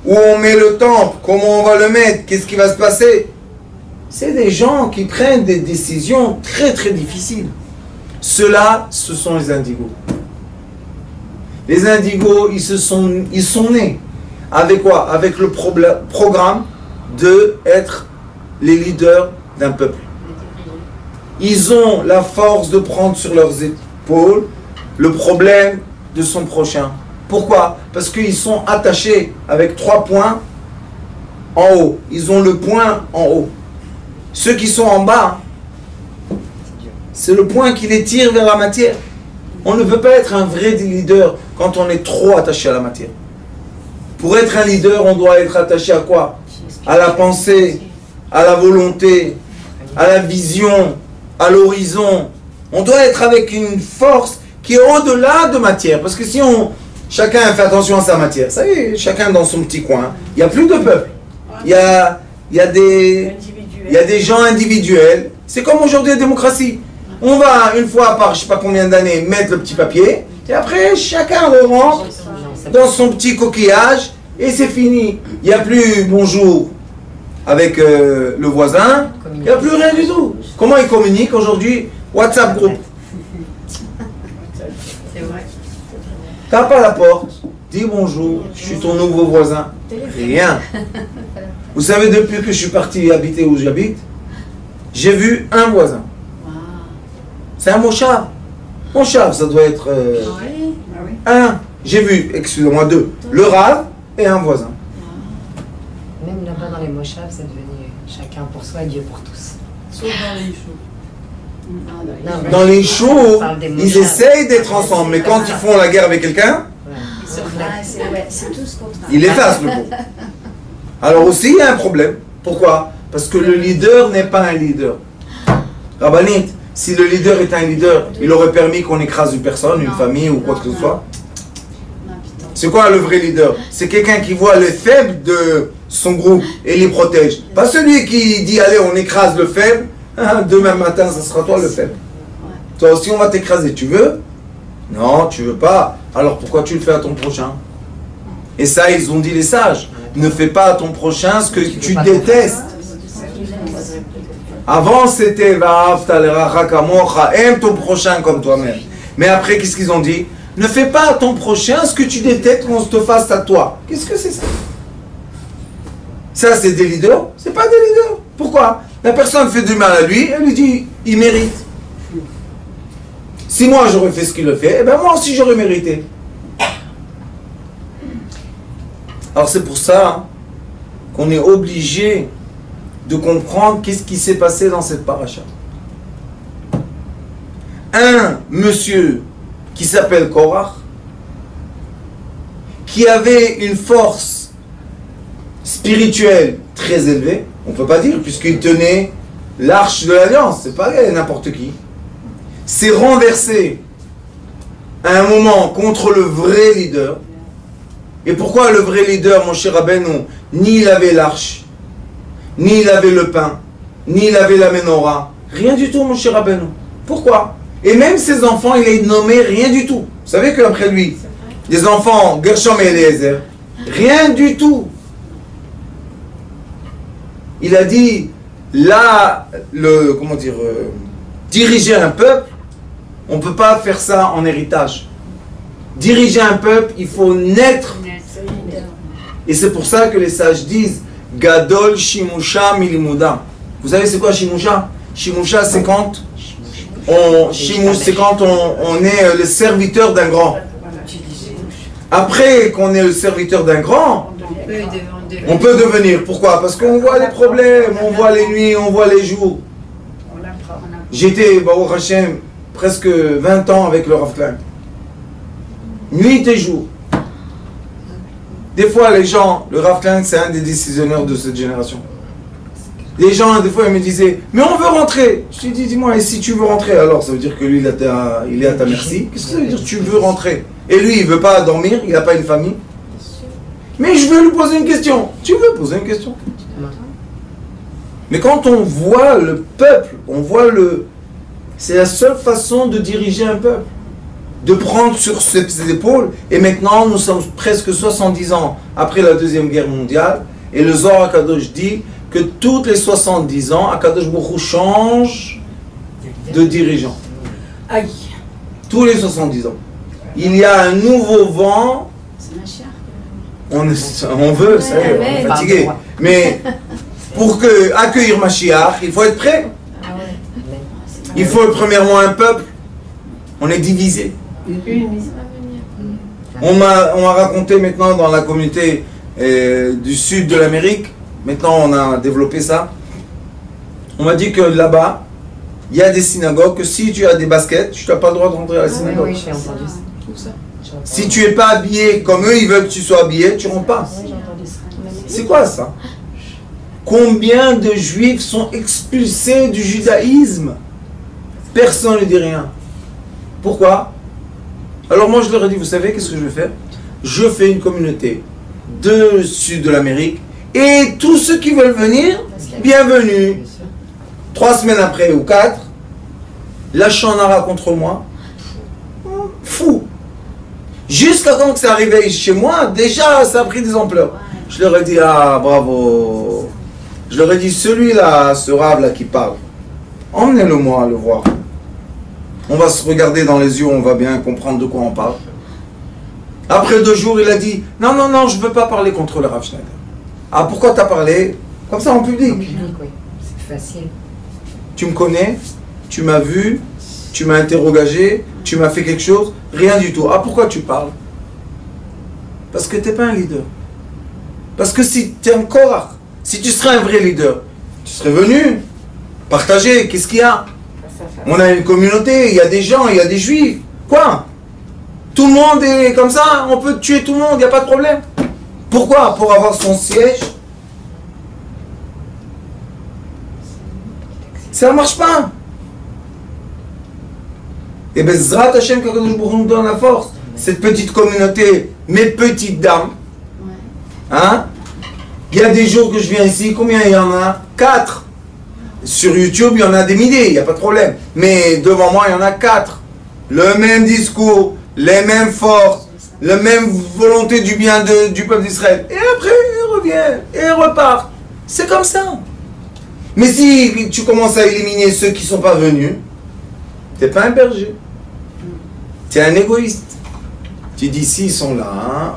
où on met le temple, comment on va le mettre, qu'est-ce qui va se passer? C'est des gens qui prennent des décisions très très difficiles. Ceux-là, ce sont les indigos. Les indigos, ils sont nés avec quoi? Avec le programme de être les leaders d'un peuple. Ils ont la force de prendre sur leurs épaules le problème de son prochain. Pourquoi? Parce qu'ils sont attachés avec 3 points en haut. Ils ont le point en haut. Ceux qui sont en bas, c'est le point qui les tire vers la matière. On ne peut pas être un vrai leader quand on est trop attaché à la matière. Pour être un leader, on doit être attaché à quoi? À la pensée, à la volonté, à la vision, à l'horizon. On doit être avec une force qui est au-delà de matière. Parce que si chacun fait attention à sa matière, ça y est, chacun dans son petit coin, il n'y a plus de peuple. Il y a des gens individuels. C'est comme aujourd'hui la démocratie. On va une fois par je ne sais pas combien d'années mettre le petit papier, et après chacun rentre dans son petit coquillage, et c'est fini. Il n'y a plus bonjour avec le voisin, il n'y a plus rien du tout. Comment ils communiquent aujourd'hui? WhatsApp groupe. Tape à la porte, dis bonjour, je suis ton nouveau voisin. Rien. Vous savez, depuis que je suis parti habiter où j'habite, j'ai vu un voisin. C'est un moshav. Moshav, ça doit être un. J'ai vu, excusez-moi, 2. Le rav et un voisin. Même là-bas dans les moshavs, c'est devenu chacun pour soi et Dieu pour tous. Sauf dans les choux. Dans les shows, ils essayent d'être ensemble, mais quand ils font la guerre avec quelqu'un, c'est tout ce contraire. ils effacent le mot. Alors aussi, il y a un problème. Pourquoi? Parce que le leader n'est pas un leader. Rabbanit, si le leader est un leader, il aurait permis qu'on écrase une personne, une famille ou quoi que ce soit. C'est quoi le vrai leader? C'est quelqu'un qui voit les faibles de son groupe et les protège. Pas celui qui dit, allez, on écrase le faible. Demain matin, ça sera toi le faible. Toi aussi, on va t'écraser. Tu veux? Non, tu veux pas. Alors pourquoi tu le fais à ton prochain? Et ça, ils ont dit les sages. Ne fais pas à ton prochain ce que tu détestes. Avant, c'était aime ton prochain comme toi-même. Mais après, qu'est-ce qu'ils ont dit? Ne fais pas à ton prochain ce que tu détestes qu'on te fasse à toi. Qu'est-ce que c'est ça? Ça, c'est des leaders? C'est pas des leaders. Pourquoi? La personne fait du mal à lui, elle lui dit, il mérite. Si moi j'aurais fait ce qu'il le fait, eh ben moi aussi j'aurais mérité. Alors c'est pour ça qu'on est obligé de comprendre qu'est-ce qui s'est passé dans cette paracha. Un monsieur qui s'appelle Korach, qui avait une force spirituelle très élevée, on ne peut pas dire, puisqu'il tenait l'arche de l'alliance, c'est pas n'importe qui, s'est renversé à un moment contre le vrai leader. Et pourquoi le vrai leader, mon cher Rabbeinu, ni il avait l'arche, ni il avait le pain, ni il avait la menorah, rien du tout, mon cher Rabbeinu. Pourquoi? Et même ses enfants, il les nommé rien du tout. Vous savez qu'après lui, les enfants, Gershom et Eliezer, rien du tout. Il a dit, là, diriger un peuple, on ne peut pas faire ça en héritage. Diriger un peuple, il faut naître. Et c'est pour ça que les sages disent Gadol Shimusha Milimuda. Vous savez c'est quoi Shimusha? Shimusha c'est quand on est le serviteur d'un grand. Après qu'on est le serviteur d'un grand, on peut devenir. Pourquoi? Parce qu'on voit les problèmes, on voit les nuits, on voit les jours. J'étais, Baruch Hashem, presque 20 ans avec le Rav Klein. Nuit et jour. Des fois, les gens, le Rav Klein, c'est un des décisionnaires de cette génération. Les gens, des fois, ils me disaient, mais on veut rentrer. Je lui dis, dis-moi, et si tu veux rentrer, alors ça veut dire que lui, il est à ta merci. Qu'est-ce que ça veut dire, tu veux rentrer? Et lui, il ne veut pas dormir, il n'a pas une famille. Mais je veux lui poser une question. Tu veux poser une question? Mais quand on voit le peuple, on voit le... C'est la seule façon de diriger un peuple. De prendre sur ses épaules. Et maintenant, nous sommes presque 70 ans après la Deuxième Guerre mondiale. Et le Zohar HaKadosh dit que toutes les 70 ans, HaKadosh Baruch Hu change de dirigeant. Aïe. Tous les 70 ans. Il y a un nouveau vent. On veut, ça y est, on est fatigué. Mais pour accueillir Mashiach, il faut être prêt. Il faut premièrement un peuple. On est divisé. On m'a raconté maintenant dans la communauté du sud de l'Amérique, maintenant on a développé ça, on m'a dit que là-bas, il y a des synagogues que si tu as des baskets, tu n'as pas le droit de rentrer à la synagogue. Oui, j'ai entendu ça. Si tu n'es pas habillé comme eux, ils veulent que tu sois habillé, tu ne rentres pas. C'est quoi ça? Combien de juifs sont expulsés du judaïsme? Personne ne dit rien. Pourquoi? Alors moi je leur ai dit, vous savez qu'est-ce que je vais faire? Je fais une communauté de sud de l'Amérique et tous ceux qui veulent venir, bienvenue. 3 semaines après ou 4, la chanara contre moi, fou. Jusqu'à quand que c'est arrivé chez moi, déjà ça a pris des ampleurs. Je leur ai dit, ah bravo. Je leur ai dit, celui-là, ce rave là qui parle, emmenez-le moi à le voir. On va se regarder dans les yeux, on va bien comprendre de quoi on parle. Après 2 jours, il a dit, non, non, non, je ne veux pas parler contre le Rav Schneider. Ah, pourquoi tu as parlé? Comme ça en public. En public, oui. C'est facile. Tu me connais? Tu m'as vu? Tu m'as interrogé? Tu m'as fait quelque chose? Rien du tout. Ah, pourquoi tu parles? Parce que tu n'es pas un leader. Parce que si tu es un Korach, si tu serais un vrai leader, tu serais venu partager. Qu'est-ce qu'il y a? On a une communauté, il y a des gens, il y a des juifs. Quoi? Tout le monde est comme ça, on peut tuer tout le monde, il n'y a pas de problème. Pourquoi? Pour avoir son siège? Ça ne marche pas. Et bien, Zrat Hashem, quand nous donne la force, cette petite communauté, mes petites dames, hein? Il y a des jours que je viens ici, combien il y en a? 4. Sur YouTube, il y en a des milliers, il n'y a pas de problème. Mais devant moi, il y en a 4. Le même discours, les mêmes forces, la même volonté du bien du peuple d'Israël. Et après, ils reviennent et ils repartent. C'est comme ça. Mais si tu commences à éliminer ceux qui ne sont pas venus, tu n'es pas un berger. Tu es un égoïste. Tu dis, s'ils sont là, hein,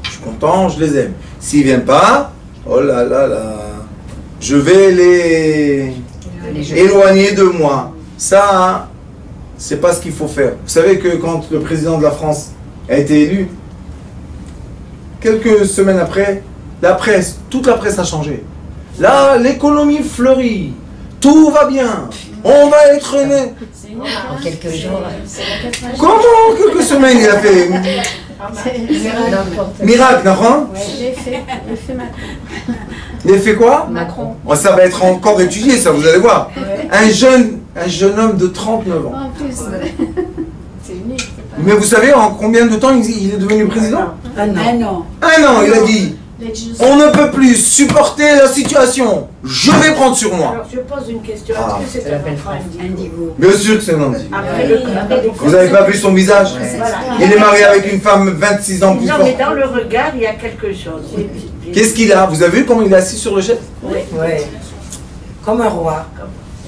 je suis content, je les aime. S'ils viennent pas, oh là là là, je vais les éloigner de moi. Ça, hein, c'est pas ce qu'il faut faire. Vous savez que quand le président de la France a été élu, quelques semaines après, la presse, toute la presse a changé. Là, l'économie fleurit. Tout va bien. On va être né. En quelques jours. Comment en quelques semaines il a fait miracle, non? L'effet Macron. Il a fait quoi? Macron. Oh, ça va être encore étudié, ça, vous allez voir. Un jeune homme de 39 ans. En plus, c'est unique. Mais vous savez en combien de temps il est devenu président? Un an. Un an, il a dit. On ne peut plus supporter la situation. Je vais prendre sur moi. Alors je pose une question. Ah. Est-ce que c'est un enfant Indigo. Bien sûr que c'est Nandi. Après le Vous n'avez pas vu son visage? Voilà. Il est marié avec une femme 26 ans plus Non, forte. mais dans le regard, il y a quelque chose. Qu'est-ce qu'il a? Vous avez vu comment il est assis sur le chef? Oui. Ouais. Comme un roi.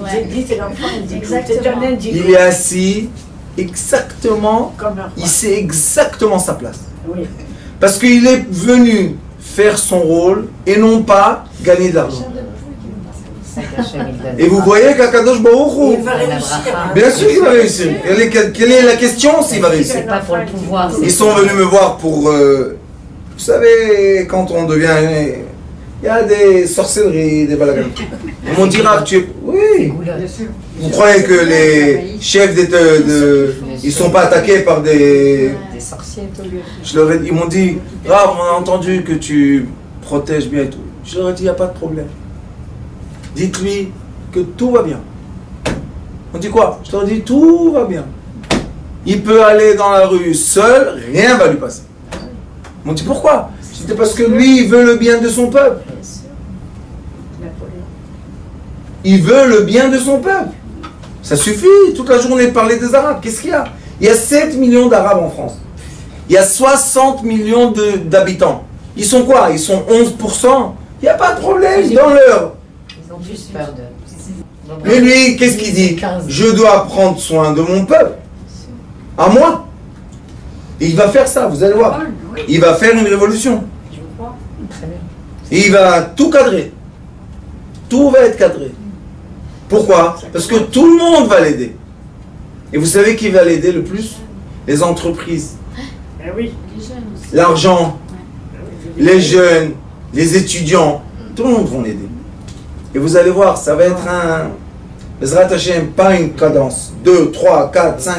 J'ai dit, c'est l'enfant indigo. Exactement. C'est un indigo. Il est assis exactement, Comme un roi. il sait exactement sa place. Oui. Parce qu'il est venu faire son rôle et non pas gagner de l'argent. Et vous voyez qu'Akadosh Baruch Hu, Il va réussir. Hein. bien sûr qu'il va réussir. Quelle est la question s'il va réussir? C'est pas pour le pouvoir. Ils sont venus me voir pour... vous savez, quand on devient... Il y a des sorcelleries, des balagans. Ils m'ont dit, Rav, tu es... Oui. Vous croyez que les chefs ils sont pas attaqués par des sorciers. Ils m'ont dit, Rav, on a entendu que tu protèges bien et tout. Je leur ai dit, il n'y a pas de problème. Dites-lui que tout va bien. On dit quoi? Je leur ai dit, tout va bien. Il peut aller dans la rue seul, rien ne va lui passer. Ils m'ont dit, pourquoi? C'était parce que lui, il veut le bien de son peuple. Il veut le bien de son peuple. Ça suffit, toute la journée de parler des Arabes. Qu'est-ce qu'il y a? Il y a 7 millions d'Arabes en France. Il y a 60 millions d'habitants. Ils sont quoi? Ils sont 11%. Il n'y a pas de problème dans leur. Ils ont plus peur de... Mais lui, qu'est-ce qu'il dit? Je dois prendre soin de mon peuple. À moi. Et il va faire ça, vous allez voir. Il va faire une révolution. Et il va tout cadrer. Tout va être cadré. Pourquoi? Parce que tout le monde va l'aider. Et vous savez qui va l'aider le plus? Les entreprises. Eh oui. L'argent, les jeunes, les étudiants. Tout le monde va l'aider. Et vous allez voir, ça va être un... Bezrat Hashem, pas une cadence. 2, 3, 4, 5.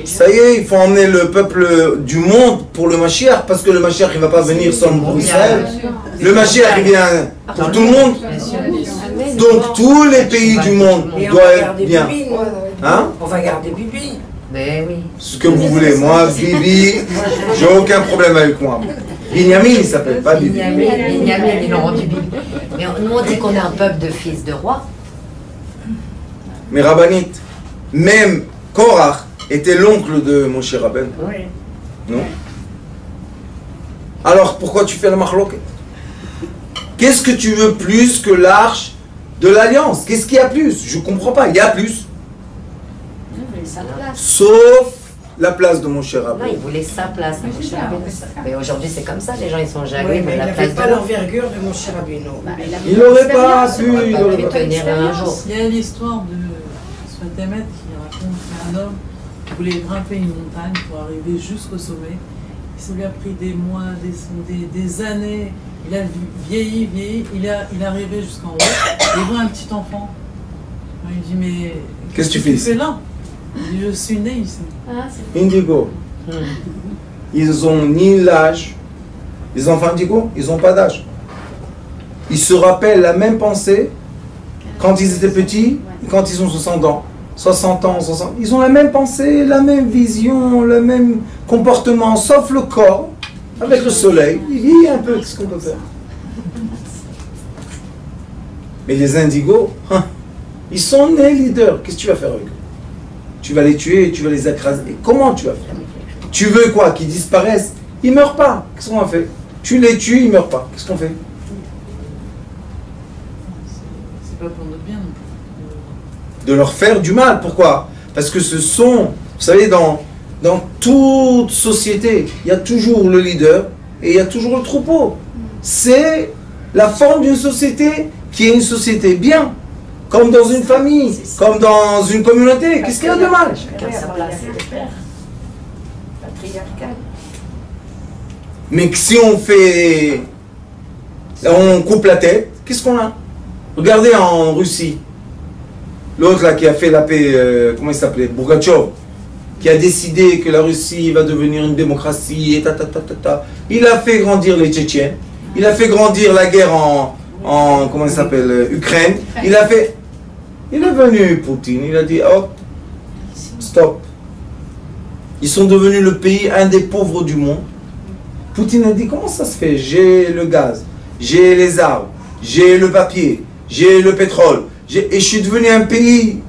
Ça y est, il faut emmener le peuple du monde pour le Mashiach, parce que le Mashiach il ne va pas venir seulement pour Israël. Le Mashiach il vient pour tout le monde. Donc tous les pays du monde Et on doivent va être garder bien. Bibi. Hein? On va garder Bibi. Mais oui. Ce que vous voulez. Moi, Bibi, j'ai aucun problème avec moi. Binyamin il s'appelle, pas Bibi. Binyamin, ils l'ont rendu Bibi. Mais nous on dit qu'on est un peuple de fils de roi. Mais Rabbanit, même Korach était l'oncle de Moshe Rabbeinu. Oui. Non? Alors pourquoi tu fais la marloquette? Qu'est-ce que tu veux plus que l'arche de l'alliance? Qu'est-ce qu'il y a plus? Je ne comprends pas. Il y a plus. Sauf la place de Moshe Non, Rabbeinu. il voulait sa place. Moshe Rabbeinu. Mais aujourd'hui c'est comme ça, les gens ils sont jaloux, Oui, ils mais veulent il la place n'avait de pas l'autre. l'envergure de mon cher Rabbeinu. Il n'aurait pas pu. On il va aurait lui pas pu. tenir un jour. Il y a l'histoire de Sfatemet qui raconte qu'un homme voulait grimper une montagne pour arriver jusqu'au sommet. Ça lui a pris des mois, des années. Il a vieilli. Il est arrivé jusqu'en haut. Il voit un petit enfant. Il dit mais Qu'est-ce que tu fais ici? là? Il dit je suis né ici. Indigo. Ils ont ni l'âge. Les enfants Indigo, ils n'ont pas d'âge. Ils se rappellent la même pensée quand ils étaient petits et quand ils ont 60 ans. 60 ans, 60. Ils ont la même pensée, la même vision, le même comportement, sauf le corps, avec le soleil. Il vit un peu ce qu'on peut faire. Mais les indigos, ils sont nés leaders. Qu'est-ce que tu vas faire avec eux? Tu vas les tuer, tu vas les écraser. Et comment tu vas faire? Tu veux quoi? Qu'ils disparaissent? Ils ne meurent pas. Qu'est-ce qu'on va faire? Tu les tues, ils ne meurent pas. Qu'est-ce qu'on fait? C'est pas pour notre bien non plus. De leur faire du mal. Pourquoi? Parce que ce sont, vous savez, dans Dans toute société, il y a toujours le leader et il y a toujours le troupeau. C'est la forme d'une société qui est une société bien, comme dans une famille, comme dans une communauté. Qu'est-ce qu'il y a de mal? Patriarcal. Mais si on coupe la tête, qu'est-ce qu'on a? Regardez en Russie, l'autre là qui a fait la paix, comment il s'appelait? Bourgatchev, qui a décidé que la Russie va devenir une démocratie, et Il a fait grandir les Tchétchènes, il a fait grandir la guerre en comment il s'appelle, Ukraine. Il est venu, Poutine, il a dit, hop, stop. Ils sont devenus le pays, un des pauvres du monde. Poutine a dit, comment ça se fait? J'ai le gaz, j'ai les arbres, j'ai le papier, j'ai le pétrole, et je suis devenu un pays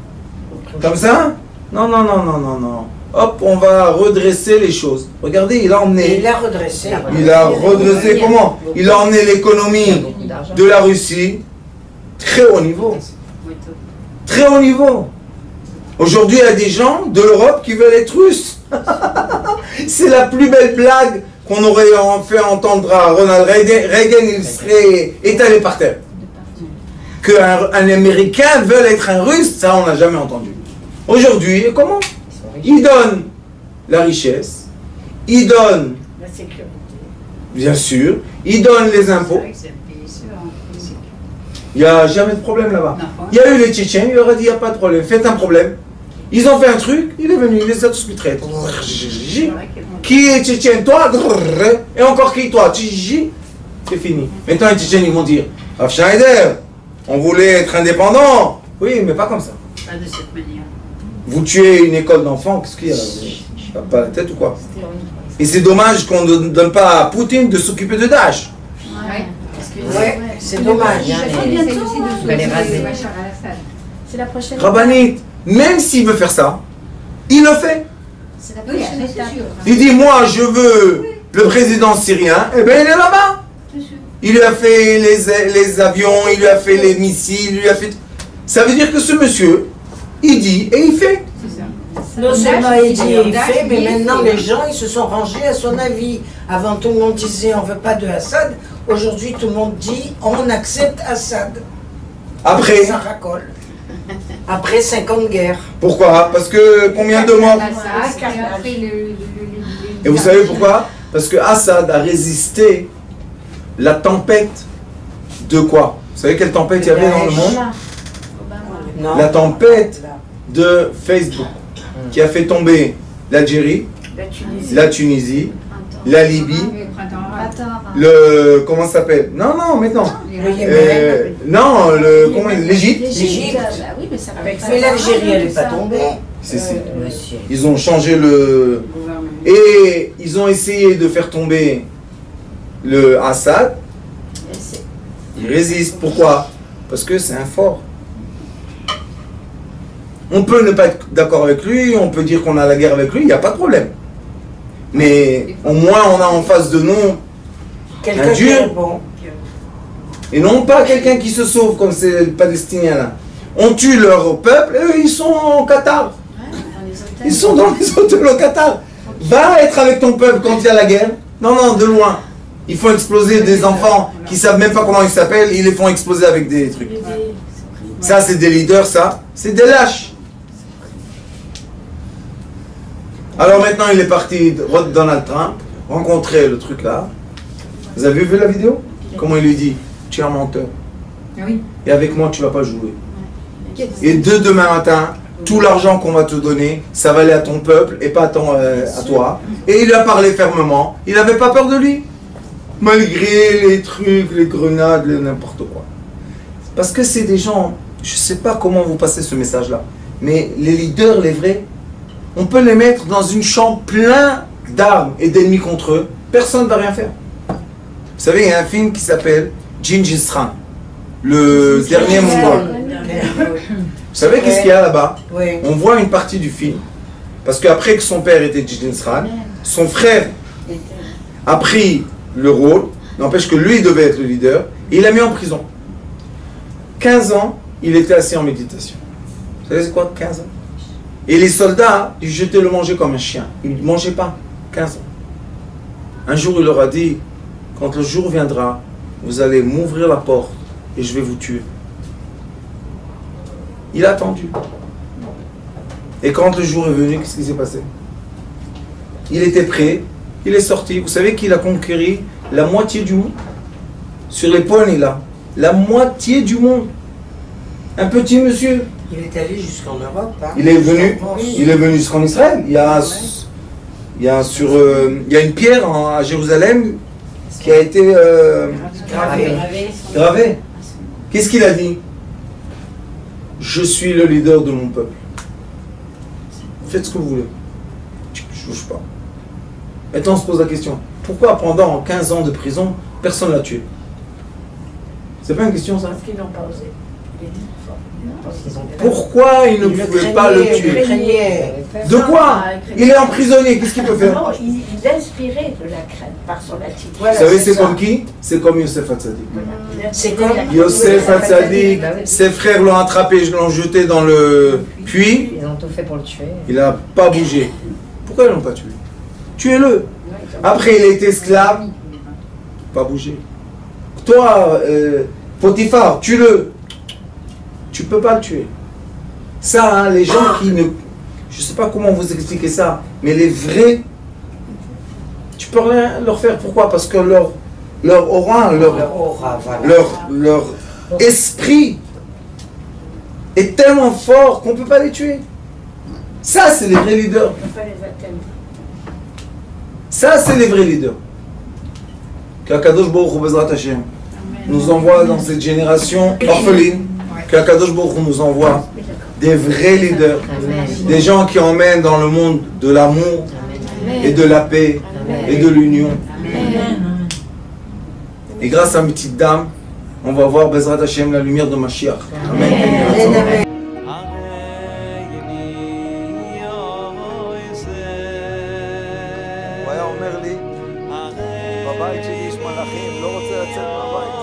comme ça? Non, non, non, non, non, non. Hop, on va redresser les choses. Regardez, il a emmené... Il a redressé. Il a redressé comment? Il a emmené l'économie de la Russie très haut niveau. Très haut niveau. Aujourd'hui, il y a des gens de l'Europe qui veulent être russes. C'est la plus belle blague qu'on aurait fait entendre à Ronald Reagan. Il serait étalé par terre. Qu'un Américain veuille être un Russe, ça on n'a jamais entendu. Aujourd'hui, comment? Il donne la richesse, il donne La sécurité. bien sûr, il donne les impôts. Il n'y a jamais de problème là-bas. Il y a eu les Tchétchènes, il leur a dit il n'y a pas de problème, faites un problème. Ils ont fait un truc, il est venu, il les a tous mutrés. Qui est Tchétchène? Toi? Et encore qui? Toi? C'est fini. Maintenant les Tchétchènes ils vont dire Rav Schneider, on voulait être indépendant. Oui, mais pas comme ça. Pas de cette manière. Vous tuez une école d'enfants, qu'est-ce qu'il y a là? Pas la tête ou quoi? Et c'est dommage qu'on ne donne pas à Poutine de s'occuper de Daesh. Ouais, c'est dommage. C'est la prochaine. Rabbanit, même s'il veut faire ça, il le fait. C'est la prochaine étape. Il dit moi je veux le président syrien, et bien il est là-bas. Il lui a fait les avions, il lui a fait les missiles, il lui a fait... Ça veut dire que ce monsieur, il dit et il fait. Non seulement il dit et il fait, mais maintenant les gens ils se sont rangés à son avis. Avant tout le monde disait on ne veut pas de Assad. Aujourd'hui tout le monde dit on accepte Assad. Après, Ça racole. Après 50 guerres. pourquoi? Parce que combien de morts? Et vous savez pourquoi? Parce que Assad a résisté la tempête de quoi? Vous savez quelle tempête il y avait dans le monde? Non. La tempête de Facebook qui a fait tomber l'Algérie, la Tunisie, la Libye, le... comment ça s'appelle? Non, non, maintenant. Non, l'Égypte. L'Égypte. Oui, mais ça Mais l'Algérie elle n'est pas tombée. Si, si. Ils ont changé le... Et ils ont essayé de faire tomber le Assad. Il résiste. Pourquoi? Parce que c'est un fort. On peut ne pas être d'accord avec lui, on peut dire qu'on a la guerre avec lui, il n'y a pas de problème. Mais au moins on a en face de nous un Dieu. Bon. Et non pas quelqu'un qui se sauve comme c'est le Palestinien là. On tue leur peuple, et eux ils sont en Qatar. Ils sont dans les hôtels au Qatar. Va être avec ton peuple quand il y a la guerre. Non, non, de loin. Ils font exploser des enfants qui ne savent même pas comment ils s'appellent, ils les font exploser avec des trucs. Ça c'est des leaders, ça. C'est des lâches. Alors maintenant il est parti, Donald Trump, rencontrer le truc là. Vous avez vu la vidéo? Comment il lui dit? Tu es un menteur. Et avec moi tu vas pas jouer. Et demain matin, tout l'argent qu'on va te donner, ça va aller à ton peuple et pas à toi. Et il lui a parlé fermement. Il n'avait pas peur de lui. Malgré les trucs, les grenades, n'importe quoi. Parce que c'est des gens, je ne sais pas comment vous passez ce message-là, mais les leaders, les vrais, on peut les mettre dans une chambre pleine d'armes et d'ennemis contre eux. Personne ne va rien faire. Vous savez, il y a un film qui s'appelle Gengis Khan, le dernier mongol. Vous savez qu'est-ce qu'il y a là-bas? Oui. On voit une partie du film. Parce qu'après que son père était Gengis Khan, son frère a pris le rôle, n'empêche que lui devait être le leader, et il l'a mis en prison. 15 ans, il était assis en méditation. Vous savez c'est quoi 15 ans? Et les soldats, ils jetaient le manger comme un chien. Ils ne mangeaient pas. 15 ans. Un jour, il leur a dit, quand le jour viendra, vous allez m'ouvrir la porte et je vais vous tuer. Il a attendu. Et quand le jour est venu, qu'est-ce qui s'est passé? Il était prêt, il est sorti. Vous savez qu'il a conquéri la moitié du monde? Sur l'épaule, il a la moitié du monde. Un petit monsieur. Il est allé jusqu'en Europe. Hein. Il est venu jusqu'en Israël. Il y a une pierre à Jérusalem qui a été gravée. Qu'est-ce qu'il a dit? Je suis le leader de mon peuple. Faites ce que vous voulez. Je ne bouge pas. Maintenant, on se pose la question. Pourquoi pendant 15 ans de prison, personne ne l'a tué? C'est pas une question, ça? Parce qu'ils n'ont pas osé. Pourquoi il ne pouvait pas le tuer? De quoi? Il est emprisonné, qu'est-ce qu'il peut faire? Non, il inspirait de la crainte par son attitude. Vous savez, c'est comme qui? C'est comme Yosef Hatzadik. C'est comme Yosef Hatzadik, ses frères l'ont attrapé, l'ont jeté dans le puits. Ils ont tout fait pour le tuer. Il n'a pas bougé. Pourquoi ils ne l'ont pas tué? Tuez-le. Après, il est esclave. Pas bougé. Toi, Potiphar, tue-le. Tu ne peux pas le tuer. Ça, hein, les gens qui ne... Je ne sais pas comment vous expliquer ça, mais les vrais, tu peux rien leur faire. Pourquoi? Parce que leur aura, leur esprit est tellement fort qu'on ne peut pas les tuer. Ça, c'est les vrais leaders. On ne peut pas les atteindre. Ça, c'est les vrais leaders. Qu'Akadosh Baruch Hu Bezrat Hashem nous envoie dans cette génération orpheline, qu'Akadosh Baruch Hu nous envoie des vrais leaders, des gens qui emmènent dans le monde de l'amour et de la paix et de l'union. Et grâce à une petite dame, on va voir Bezrat Hashem la lumière de Mashiach. Amen. הוא היה אומר לי, בבית שלי יש מלאכים, לא רוצה לצאת מהבית.